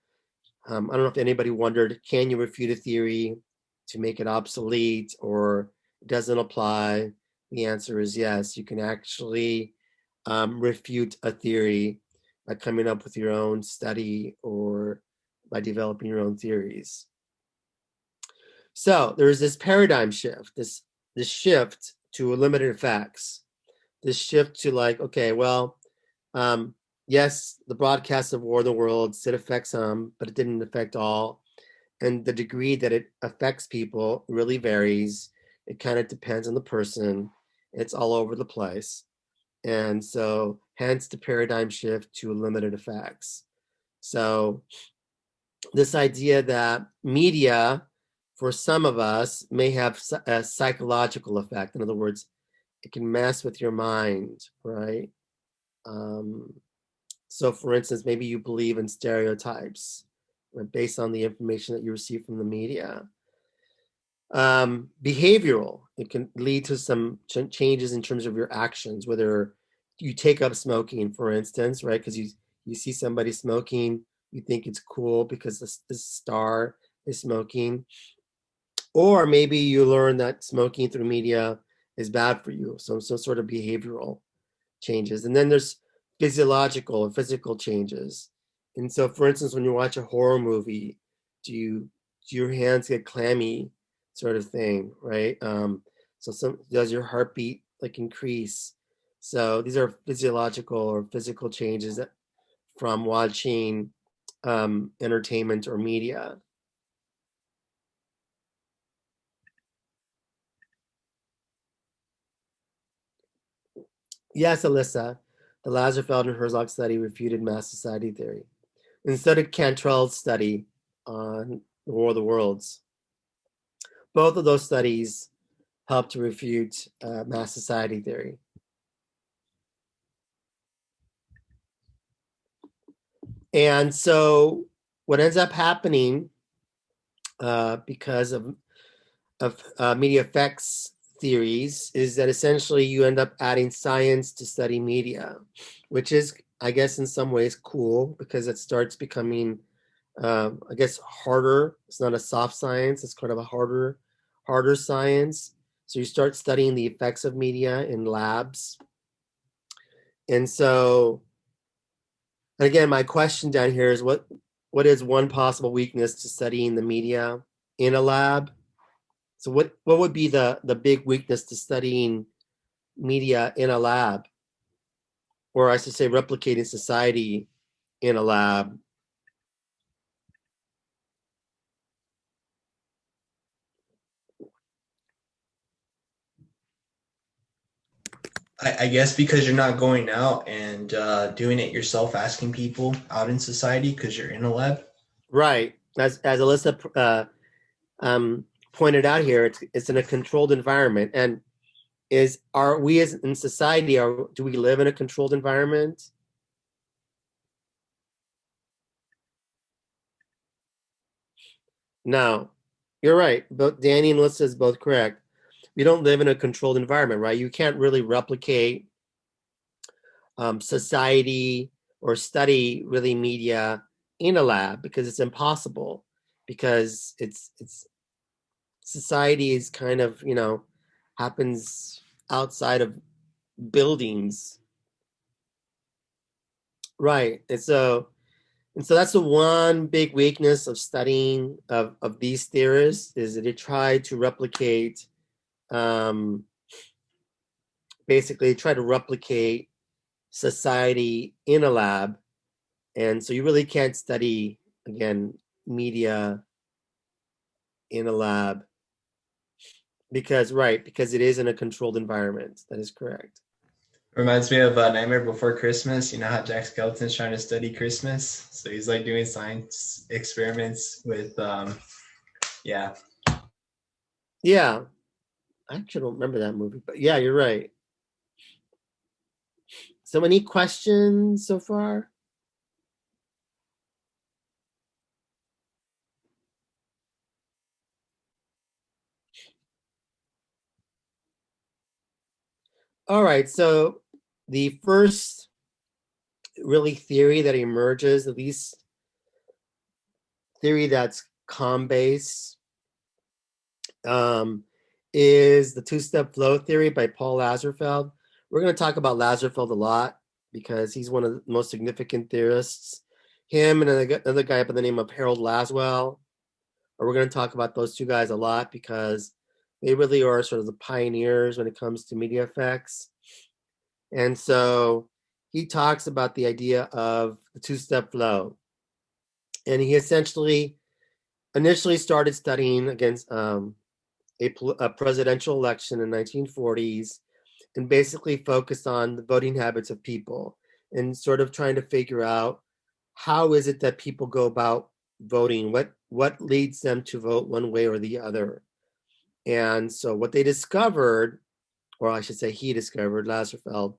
I don't know if anybody wondered, can you refute a theory to make it obsolete or it doesn't apply? The answer is yes. You can actually refute a theory by coming up with your own study or by developing your own theories. So there's this paradigm shift, this shift to limited effects, this shift to like, okay, well, yes, the broadcast of War of the Worlds did affect some, but it didn't affect all. And the degree that it affects people really varies. It kind of depends on the person. It's all over the place. And so hence the paradigm shift to limited effects. So this idea that media, for some of us, may have a psychological effect. In other words, it can mess with your mind, right? So for instance, maybe you believe in stereotypes, right, based on the information that you receive from the media. Behavioral, it can lead to some changes in terms of your actions, whether you take up smoking, for instance, right? Because you see somebody smoking, you think it's cool because the star is smoking. Or maybe you learn that smoking through media is bad for you, so some sort of behavioral changes. And then there's physiological or physical changes. And so, for instance, when you watch a horror movie, do your hands get clammy, sort of thing, right? So does your heartbeat like increase? So these are physiological or physical changes from watching entertainment or media. Yes, Alyssa, the Lazarfeld and Herzog study refuted mass society theory. And so did Cantrell's study on the War of the Worlds. Both of those studies helped to refute mass society theory. And so what ends up happening because of media effects theories is that essentially you end up adding science to study media, which is, I guess, in some ways cool because it starts becoming, I guess, harder. It's not a soft science. It's kind of a harder science. So you start studying the effects of media in labs. And so, again, my question down here is what is one possible weakness to studying the media in a lab? So what would be the big weakness to studying media in a lab? Or I should say replicating society in a lab? I guess because you're not going out and doing it yourself, asking people out in society because you're in a lab. Right. As Alyssa pointed out here, it's in a controlled environment. And are we as in society, do we live in a controlled environment? No. You're right. Both Danny and Alyssa is both correct. We don't live in a controlled environment, right? You can't really replicate society or study really media in a lab because it's impossible, because it's society is kind of, happens outside of buildings, right? And so that's the one big weakness of studying of these theorists, is that they try to replicate, basically try to replicate society in a lab. And so you really can't study, again, media in a lab because it is in a controlled environment. That is correct. Reminds me of Nightmare Before Christmas. You know how Jack Skellington's trying to study Christmas? So he's like doing science experiments with, yeah. Yeah. I actually don't remember that movie, but yeah, you're right. So any questions so far? All right, so the first really theory that emerges, at least theory that's COM-based, is the two-step flow theory by Paul Lazarsfeld. We're going to talk about Lazarsfeld a lot because he's one of the most significant theorists. Him and another guy by the name of Harold Laswell. We're going to talk about those two guys a lot because they really are sort of the pioneers when it comes to media effects. And so he talks about the idea of the two-step flow. And he essentially initially started studying against a presidential election in the 1940s and basically focused on the voting habits of people and sort of trying to figure out how is it that people go about voting, what leads them to vote one way or the other. And so what they discovered, or I should say he discovered, Lazarsfeld,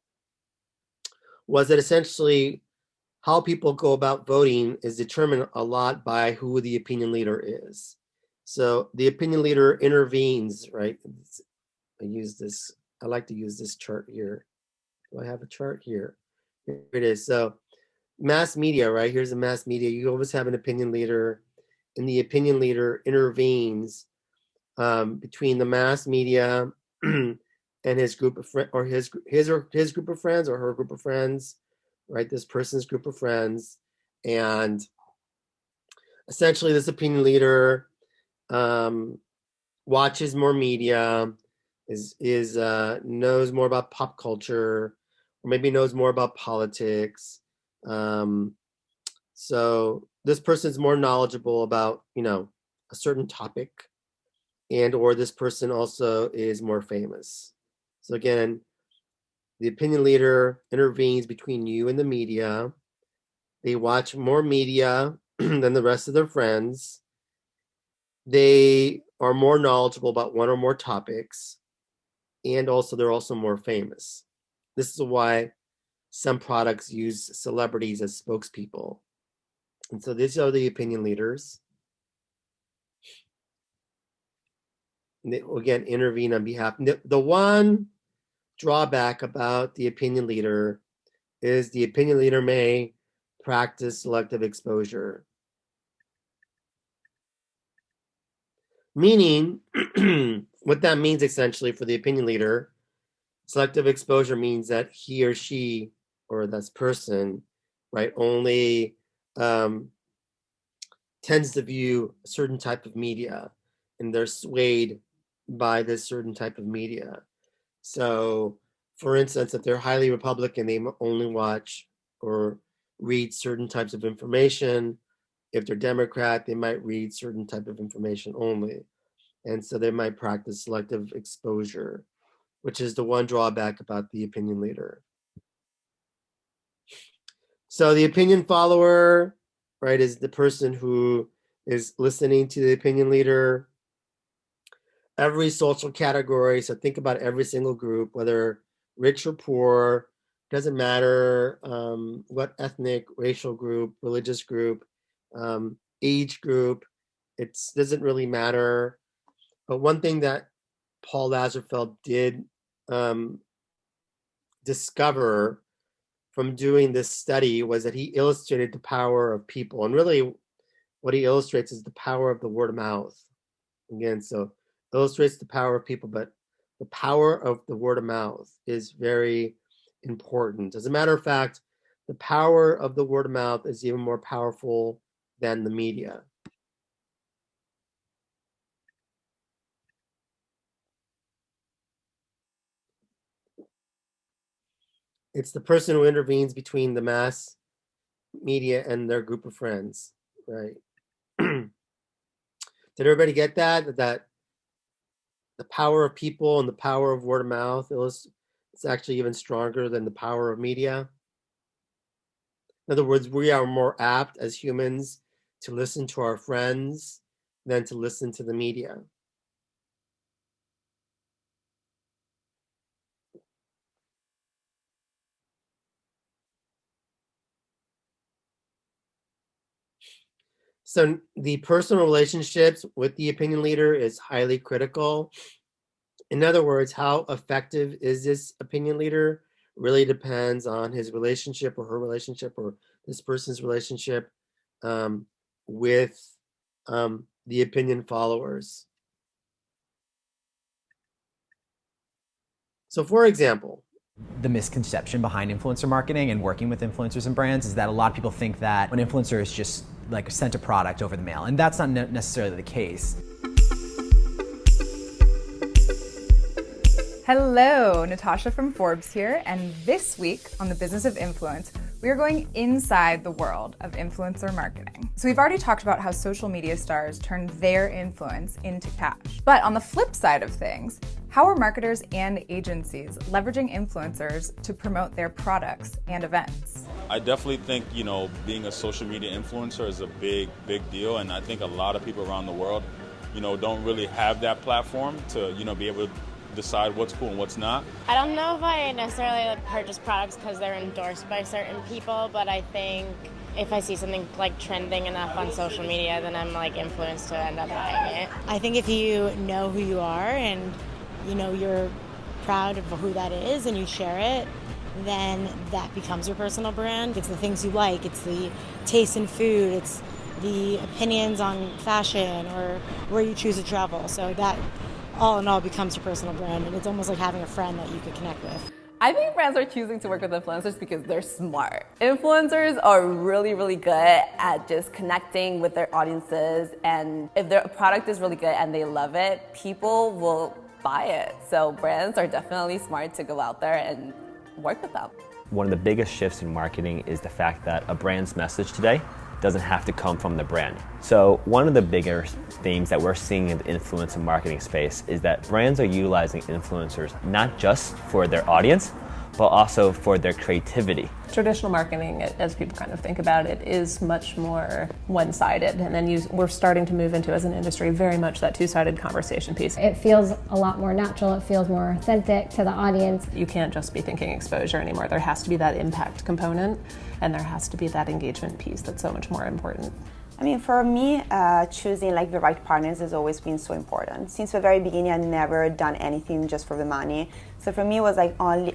was that essentially how people go about voting is determined a lot by who the opinion leader is. So the opinion leader intervenes, right? I like to use this chart here. Do I have a chart here? Here it is. So mass media, right? Here's the mass media. You always have an opinion leader, and the opinion leader intervenes between the mass media and his group of friends, or his group of friends, or her group of friends, right? This person's group of friends, and essentially this opinion leader watches more media, knows more about pop culture, or maybe knows more about politics. So this person's more knowledgeable about, a certain topic, and or this person also is more famous. So again, the opinion leader intervenes between you and the media. They watch more media than the rest of their friends. They are more knowledgeable about one or more topics, and also they're also more famous. This is why some products use celebrities as spokespeople. And so these are the opinion leaders. And they, again, intervene on behalf. The one drawback about the opinion leader is the opinion leader may practice selective exposure. Meaning, what that means essentially for the opinion leader, selective exposure means that he or she, or this person, right, only tends to view a certain type of media, and they're swayed by this certain type of media. So, for instance, if they're highly Republican, they only watch or read certain types of information. If they're Democrat, they might read certain type of information only. And so they might practice selective exposure, which is the one drawback about the opinion leader. So the opinion follower right, is the person who is listening to the opinion leader. Every social category, so think about every single group, whether rich or poor, doesn't matter what ethnic, racial group, religious group, age group, it doesn't really matter. But one thing that Paul Lazarsfeld did discover from doing this study was that he illustrated the power of people. And really what he illustrates is the power of the word of mouth. Again, so illustrates the power of people, but the power of the word of mouth is very important. As a matter of fact, the power of the word of mouth is even more powerful than the media. It's the person who intervenes between the mass media and their group of friends, right? Did everybody get that? That the power of people and the power of word of mouth is actually even stronger than the power of media. In other words, we are more apt as humans to listen to our friends than to listen to the media. So the personal relationships with the opinion leader is highly critical. In other words, how effective is this opinion leader really depends on his relationship or her relationship or this person's relationship with the opinion followers. So for example, the misconception behind influencer marketing and working with influencers and brands is that a lot of people think that an influencer is just like sent a product over the mail, and that's not necessarily the case. Hello, Natasha from Forbes here, and this week on The Business of Influence, we are going inside the world of influencer marketing. So we've already talked about how social media stars turn their influence into cash. But on the flip side of things, how are marketers and agencies leveraging influencers to promote their products and events? I definitely think, being a social media influencer is a big deal, and I think a lot of people around the world, don't really have that platform to, be able to decide what's cool and what's not. I don't know if I necessarily purchase products because they're endorsed by certain people, but I think if I see something like trending enough on social media, then I'm influenced to end up buying it. I think if you know who you are and you're proud of who that is and you share it, then that becomes your personal brand. It's the things you like, it's the taste in food, it's the opinions on fashion or where you choose to travel. So that all in all becomes your personal brand, and it's almost like having a friend that you could connect with. I think brands are choosing to work with influencers because they're smart. Influencers are really good at just connecting with their audiences, and if their product is really good and they love it, people will buy it. So brands are definitely smart to go out there and work with them. One of the biggest shifts in marketing is the fact that a brand's message today doesn't have to come from the brand. So one of the bigger themes that we're seeing in the influencer marketing space is that brands are utilizing influencers not just for their audience, but also for their creativity. Traditional marketing, as people kind of think about it, is much more one-sided, and then we're starting to move into, as an industry, very much that two-sided conversation piece. It feels a lot more natural, it feels more authentic to the audience. You can't just be thinking exposure anymore. There has to be that impact component, and there has to be that engagement piece that's so much more important. I mean, for me, choosing the right partners has always been so important. Since the very beginning, I've never done anything just for the money. So for me, it was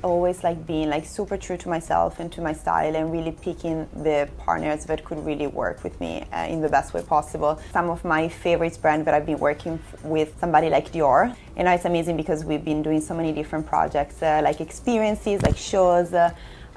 always being super true to myself and to my style, and really picking the partners that could really work with me in the best way possible. Some of my favorite brands that I've been working with, somebody like Dior. And now it's amazing because we've been doing so many different projects, like experiences, like shows,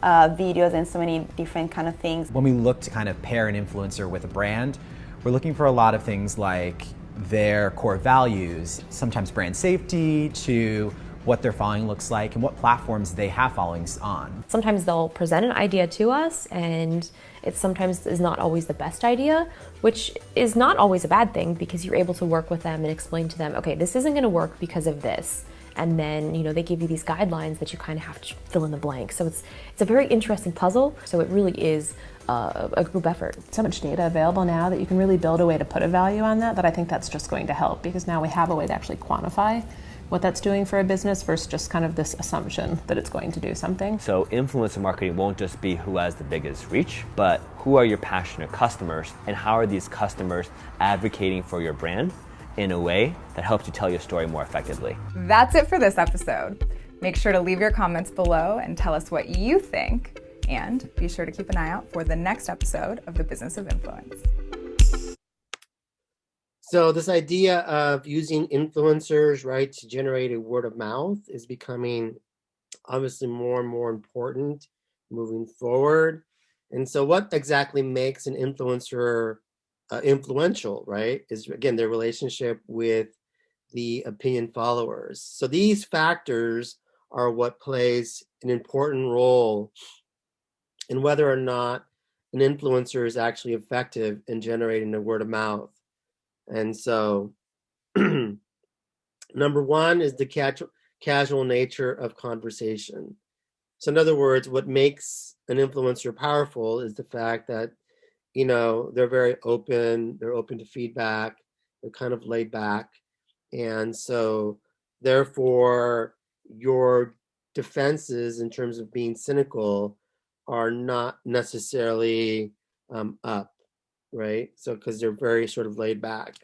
videos, and so many different kind of things. When we look to kind of pair an influencer with a brand, we're looking for a lot of things like their core values, sometimes brand safety, to what their following looks like and what platforms they have followings on. Sometimes they'll present an idea to us, and it sometimes is not always the best idea, which is not always a bad thing because you're able to work with them and explain to them, okay, this isn't going to work because of this. And then, they give you these guidelines that you kind of have to fill in the blank. So it's a very interesting puzzle. So it really is a group effort. So much data available now that you can really build a way to put a value on that I think that's just going to help, because now we have a way to actually quantify what that's doing for a business versus just kind of this assumption that it's going to do something. So influencer marketing won't just be who has the biggest reach, but who are your passionate customers, and how are these customers advocating for your brand in a way that helps you tell your story more effectively. That's it for this episode. Make sure to leave your comments below and tell us what you think. And be sure to keep an eye out for the next episode of The Business of Influence. So this idea of using influencers, right, to generate a word of mouth is becoming obviously more and more important moving forward. And so what exactly makes an influencer influential, right, is again their relationship with the opinion followers. So these factors are what plays an important role in whether or not an influencer is actually effective in generating a word of mouth. And so number one is the casual nature of conversation. So in other words, what makes an influencer powerful is the fact that, you know, they're very open, they're open to feedback, they're kind of laid back. And so therefore your defenses in terms of being cynical are not necessarily up, right? So because they're very sort of laid back.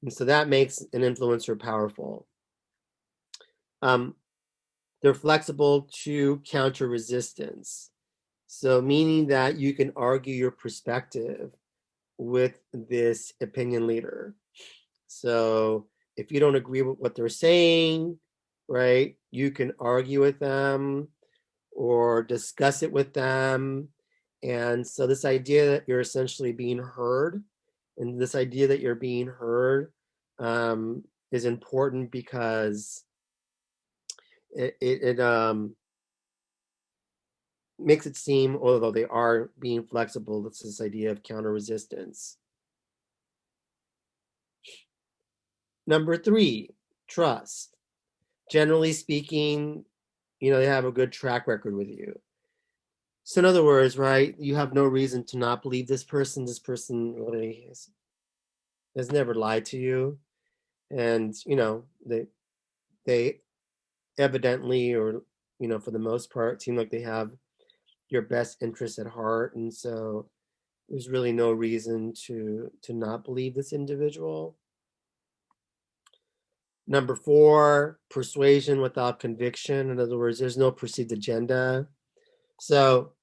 And so that makes an influencer powerful. They're flexible to counter resistance. So meaning that you can argue your perspective with this opinion leader. So if you don't agree with what they're saying, right, you can argue with them or discuss it with them. And so this idea that you're essentially being heard, and this idea that you're being heard is important because it makes it seem, although they are being flexible, it's this idea of counter resistance. Number three, trust. Generally speaking, you know, they have a good track record with you. So in other words, right, you have no reason to not believe this person. This person really has never lied to you. And, you know, they evidently, or, you know, for the most part, seem like they have your best interests at heart. And so there's really no reason to not believe this individual. Number four, persuasion without conviction. In other words, there's no perceived agenda. So,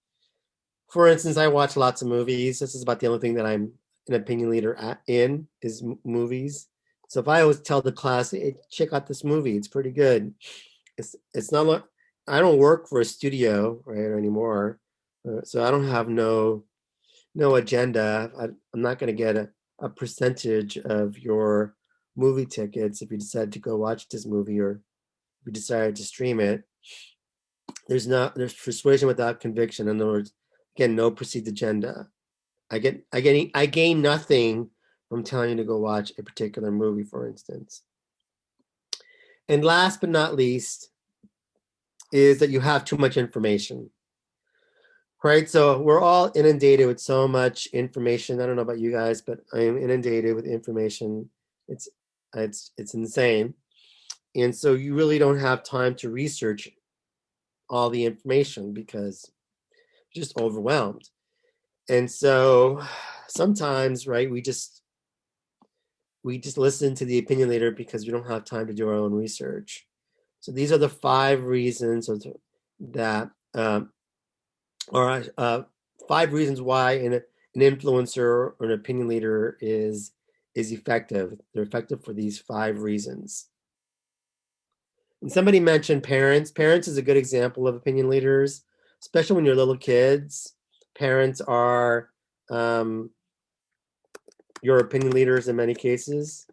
for instance, I watch lots of movies. This is about the only thing that I'm an opinion leader in is movies. So if I always tell the class, hey, check out this movie, it's pretty good. It's not like I don't work for a studio right anymore, so I don't have no agenda. I'm not going to get a percentage of your movie tickets if you decide to go watch this movie or if you decide to stream it. There's persuasion without conviction. In other words, again, no perceived agenda. I gain nothing from telling you to go watch a particular movie, for instance. And last but not least is that you have too much information. Right, so we're all inundated with so much information. I don't know about you guys, but I am inundated with information. It's insane, and so you really don't have time to research all the information because you're just overwhelmed. And so sometimes, right, we just listen to the opinion leader because we don't have time to do our own research. So these are the 5 reasons that. Or 5 reasons why an influencer or an opinion leader is effective. They're effective for these 5 reasons. And somebody mentioned parents. Parents is a good example of opinion leaders, especially when you're little kids. Parents are your opinion leaders in many cases.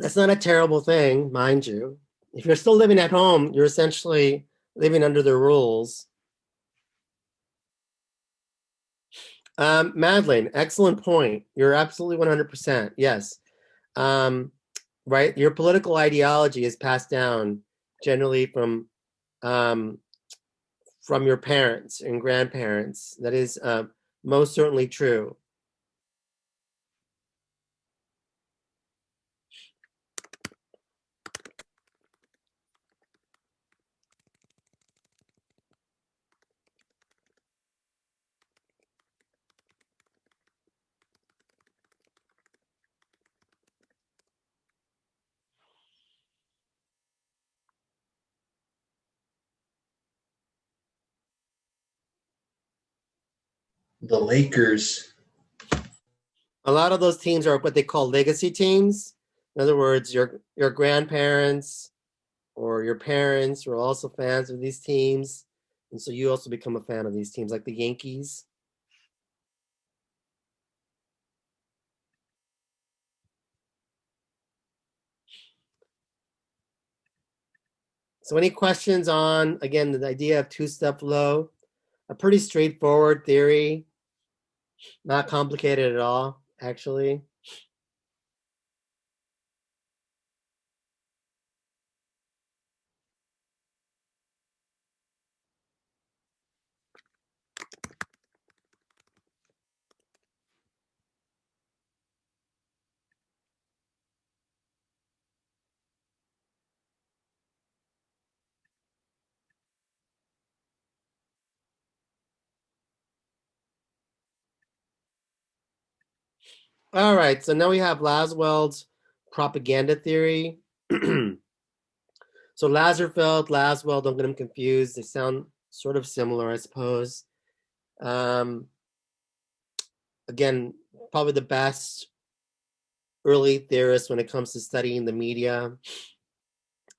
That's not a terrible thing, mind you. If you're still living at home, you're essentially living under the rules. Madeline, excellent point. You're absolutely 100%. Yes. Right. Your political ideology is passed down generally um, from your parents and grandparents. That is most certainly true. The Lakers. A lot of those teams are what they call legacy teams. In other words, your grandparents or your parents were also fans of these teams, and so you also become a fan of these teams, like the Yankees. So any questions on, again, the idea of two-step flow? A pretty straightforward theory, not complicated at all, actually. All right, so now we have Laswell's propaganda theory. So Laswell, don't get them confused. They sound sort of similar, I suppose. Again, probably the best early theorist when it comes to studying the media.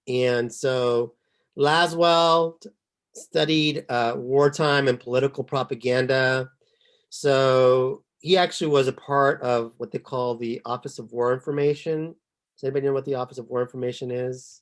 And so Laswell studied wartime and political propaganda. So he actually was a part of what they call the Office of War Information. Does anybody know what the Office of War Information is?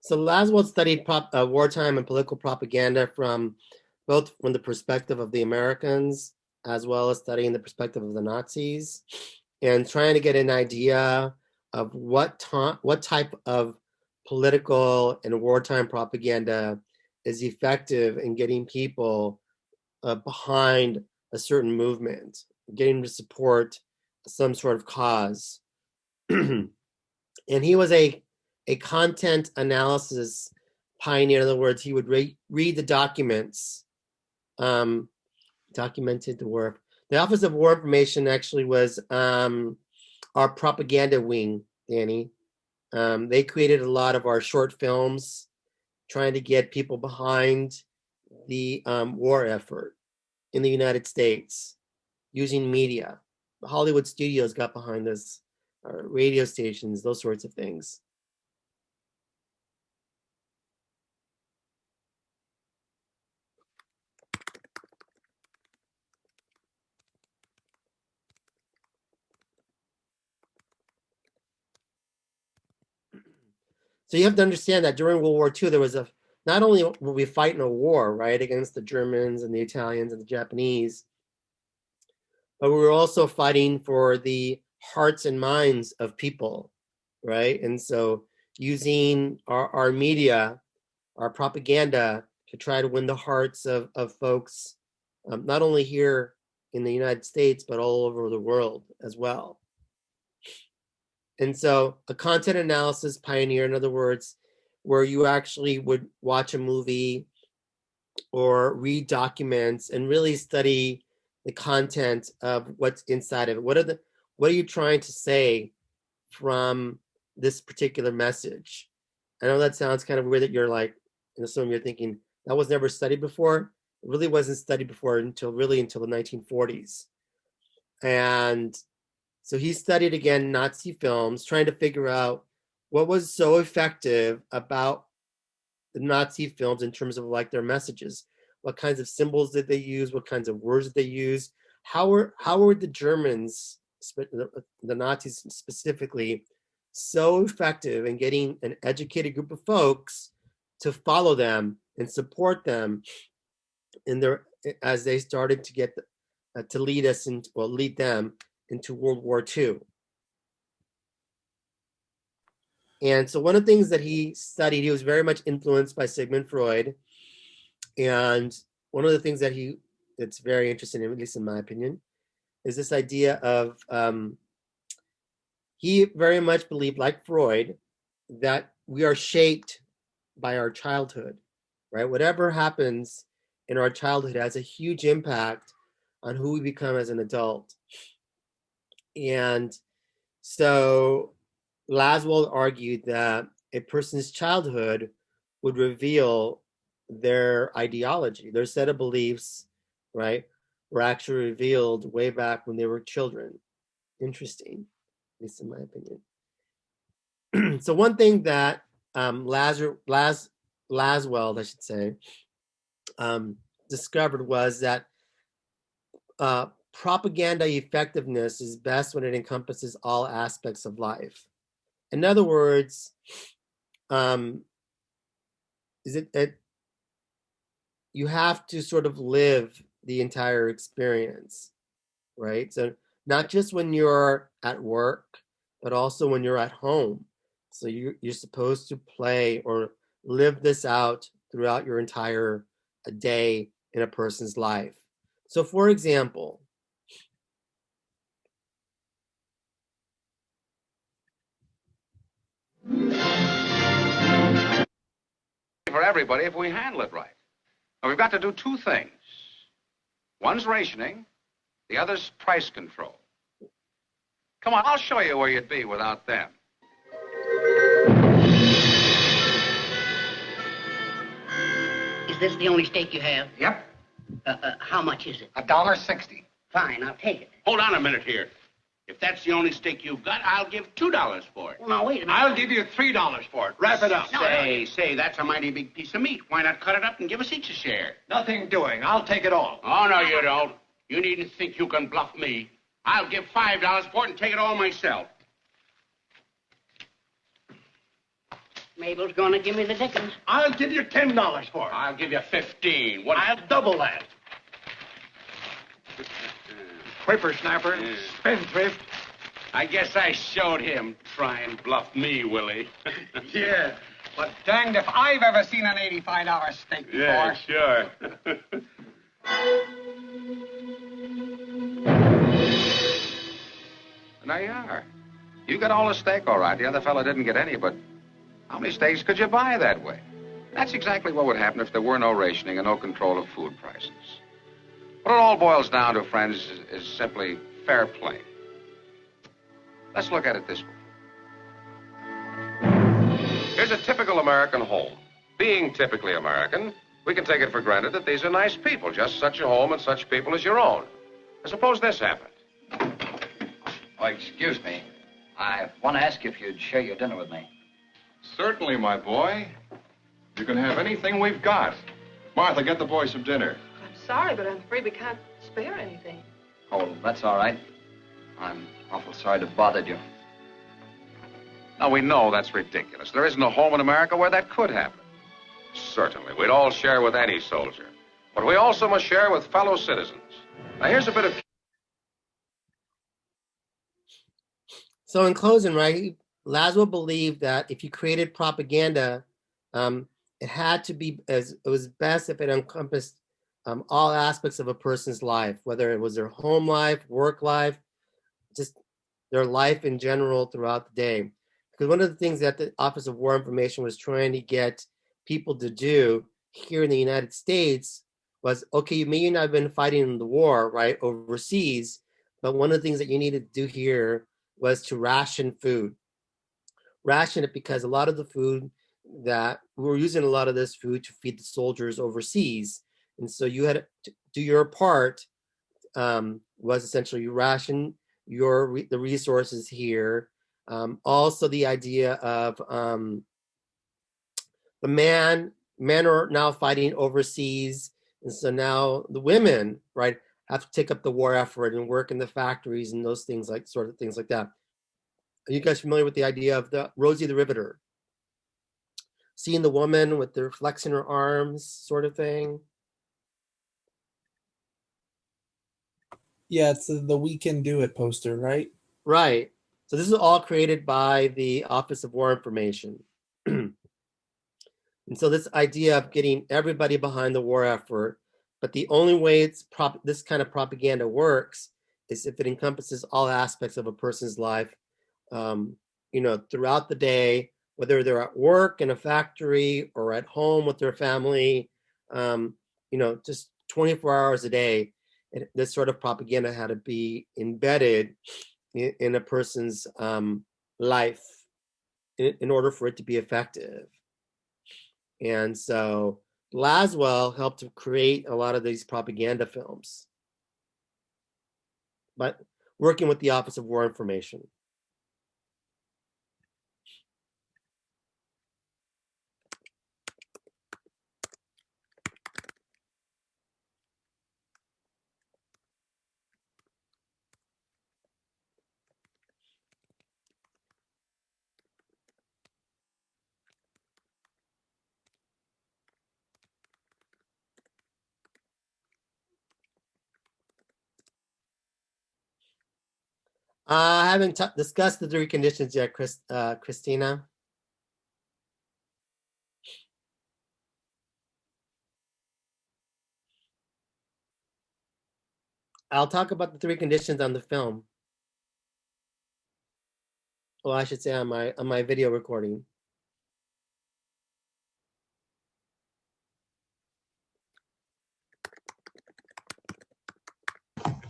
So Laswell studied wartime and political propaganda from both from the perspective of the Americans as well as studying the perspective of the Nazis, and trying to get an idea of what type of political and wartime propaganda is effective in getting people behind a certain movement, getting to support some sort of cause. And he was a content analysis pioneer. In other words, he would read the documents, documented the war. The Office of War Information actually was our propaganda wing, Danny. They created a lot of our short films trying to get people behind the war effort in the United States using media. The Hollywood studios got behind this, radio stations, those sorts of things. So you have to understand that during World War II, there was not only were we fighting a war, right, against the Germans and the Italians and the Japanese, but we were also fighting for the hearts and minds of people, right? And so using our media, our propaganda to try to win the hearts of folks, not only here in the United States, but all over the world as well. And so a content analysis pioneer, in other words, where you actually would watch a movie or read documents and really study the content of what's inside of it. What are you trying to say from this particular message. I know that sounds kind of weird that you're like, some of you're thinking that was never studied before. It really wasn't studied before until the 1940s. And so he studied again Nazi films, trying to figure out what was so effective about the Nazi films in terms of like their messages. What kinds of symbols did they use? What kinds of words did they use? How were the Germans, the Nazis specifically, so effective in getting an educated group of folks to follow them and support them in their as they started to get to lead them into World War II. And so one of the things that he studied, he was very much influenced by Sigmund Freud. And one of the things that's very interesting, at least in my opinion, is this idea of, he very much believed, like Freud, that we are shaped by our childhood, right? Whatever happens in our childhood has a huge impact on who we become as an adult. And so Laswell argued that a person's childhood would reveal their ideology, their set of beliefs, right, were actually revealed way back when they were children. Interesting, at least in my opinion. So one thing that Laswell, I should say, discovered was that propaganda effectiveness is best when it encompasses all aspects of life. In other words, you have to sort of live the entire experience, right? So not just when you're at work, but also when you're at home. So you're supposed to play or live this out throughout your entire day in a person's life. So for example, for everybody if we handle it right. Now, we've got to do two things. One's rationing, the other's price control. Come on, I'll show you where you'd be without them. Is this the only steak you have? Yep. How much is it? $1.60. Fine, I'll take it. Hold on a minute here. If that's the only steak you've got, I'll give $2 for it. Well, now, wait a minute. I'll give you $3 for it. Wrap it up. No, Say, that's a mighty big piece of meat. Why not cut it up and give us each a share? Nothing doing. I'll take it all. Oh, no, you don't. You needn't think you can bluff me. I'll give $5 for it and take it all myself. Mabel's going to give me the dickens. I'll give you $10 for it. I'll give you 15. I'll double that. Whippersnapper, spendthrift. I guess I showed him. Try and bluff me, Willie. Yeah, but danged if I've ever seen an $85 steak before. Yeah, sure. There you are. You got all the steak, all right. The other fellow didn't get any, but how many steaks could you buy that way? That's exactly what would happen if there were no rationing and no control of food prices. What it all boils down to, friends, is simply fair play. Let's look at it this way. Here's a typical American home. Being typically American, we can take it for granted that these are nice people, just such a home and such people as your own. Now, suppose this happened. Oh, excuse me. I want to ask you if you'd share your dinner with me. Certainly, my boy. You can have anything we've got. Martha, get the boys some dinner. I'm sorry, but I'm afraid we can't spare anything. Oh, that's all right. I'm awful sorry to bother you. Now, we know that's ridiculous. There isn't a home in America where that could happen. Certainly, we'd all share with any soldier. But we also must share with fellow citizens. Now, here's a bit of... So in closing, right, Laswell believed that if you created propaganda, it had to be, it was best if it encompassed all aspects of a person's life, whether it was their home life, work life, just their life in general throughout the day. Because one of the things that the Office of War Information was trying to get people to do here in the United States was, okay, you may not have been fighting in the war, right, overseas, but one of the things that you needed to do here was to ration food. ration it because a lot of the food that we were using a lot of this food to feed the soldiers overseas. And so you had to do your part, was essentially you ration the resources here. Also the idea of the men are now fighting overseas. And so now the women, right, have to take up the war effort and work in the factories and those things like that. Are you guys familiar with the idea of the Rosie the Riveter? Seeing the woman with the flexing her arms sort of thing? Yeah, it's the We Can Do It poster, right? Right. So this is all created by the Office of War Information. And so this idea of getting everybody behind the war effort, but the only way this kind of propaganda works is if it encompasses all aspects of a person's life, throughout the day, whether they're at work in a factory or at home with their family, just 24 hours a day. This sort of propaganda had to be embedded in a person's life in order for it to be effective. And so Laswell helped to create a lot of these propaganda films, but working with the Office of War Information. I haven't discussed the three conditions yet, Christina. I'll talk about the three conditions on the film. Well, I should say on my video recording.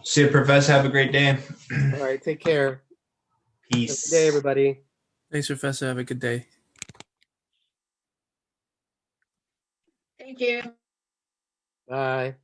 See you, Professor. Have a great day. All right, take care. Peace. Good day, everybody. Thanks, Professor. Have a good day. Thank you. Bye.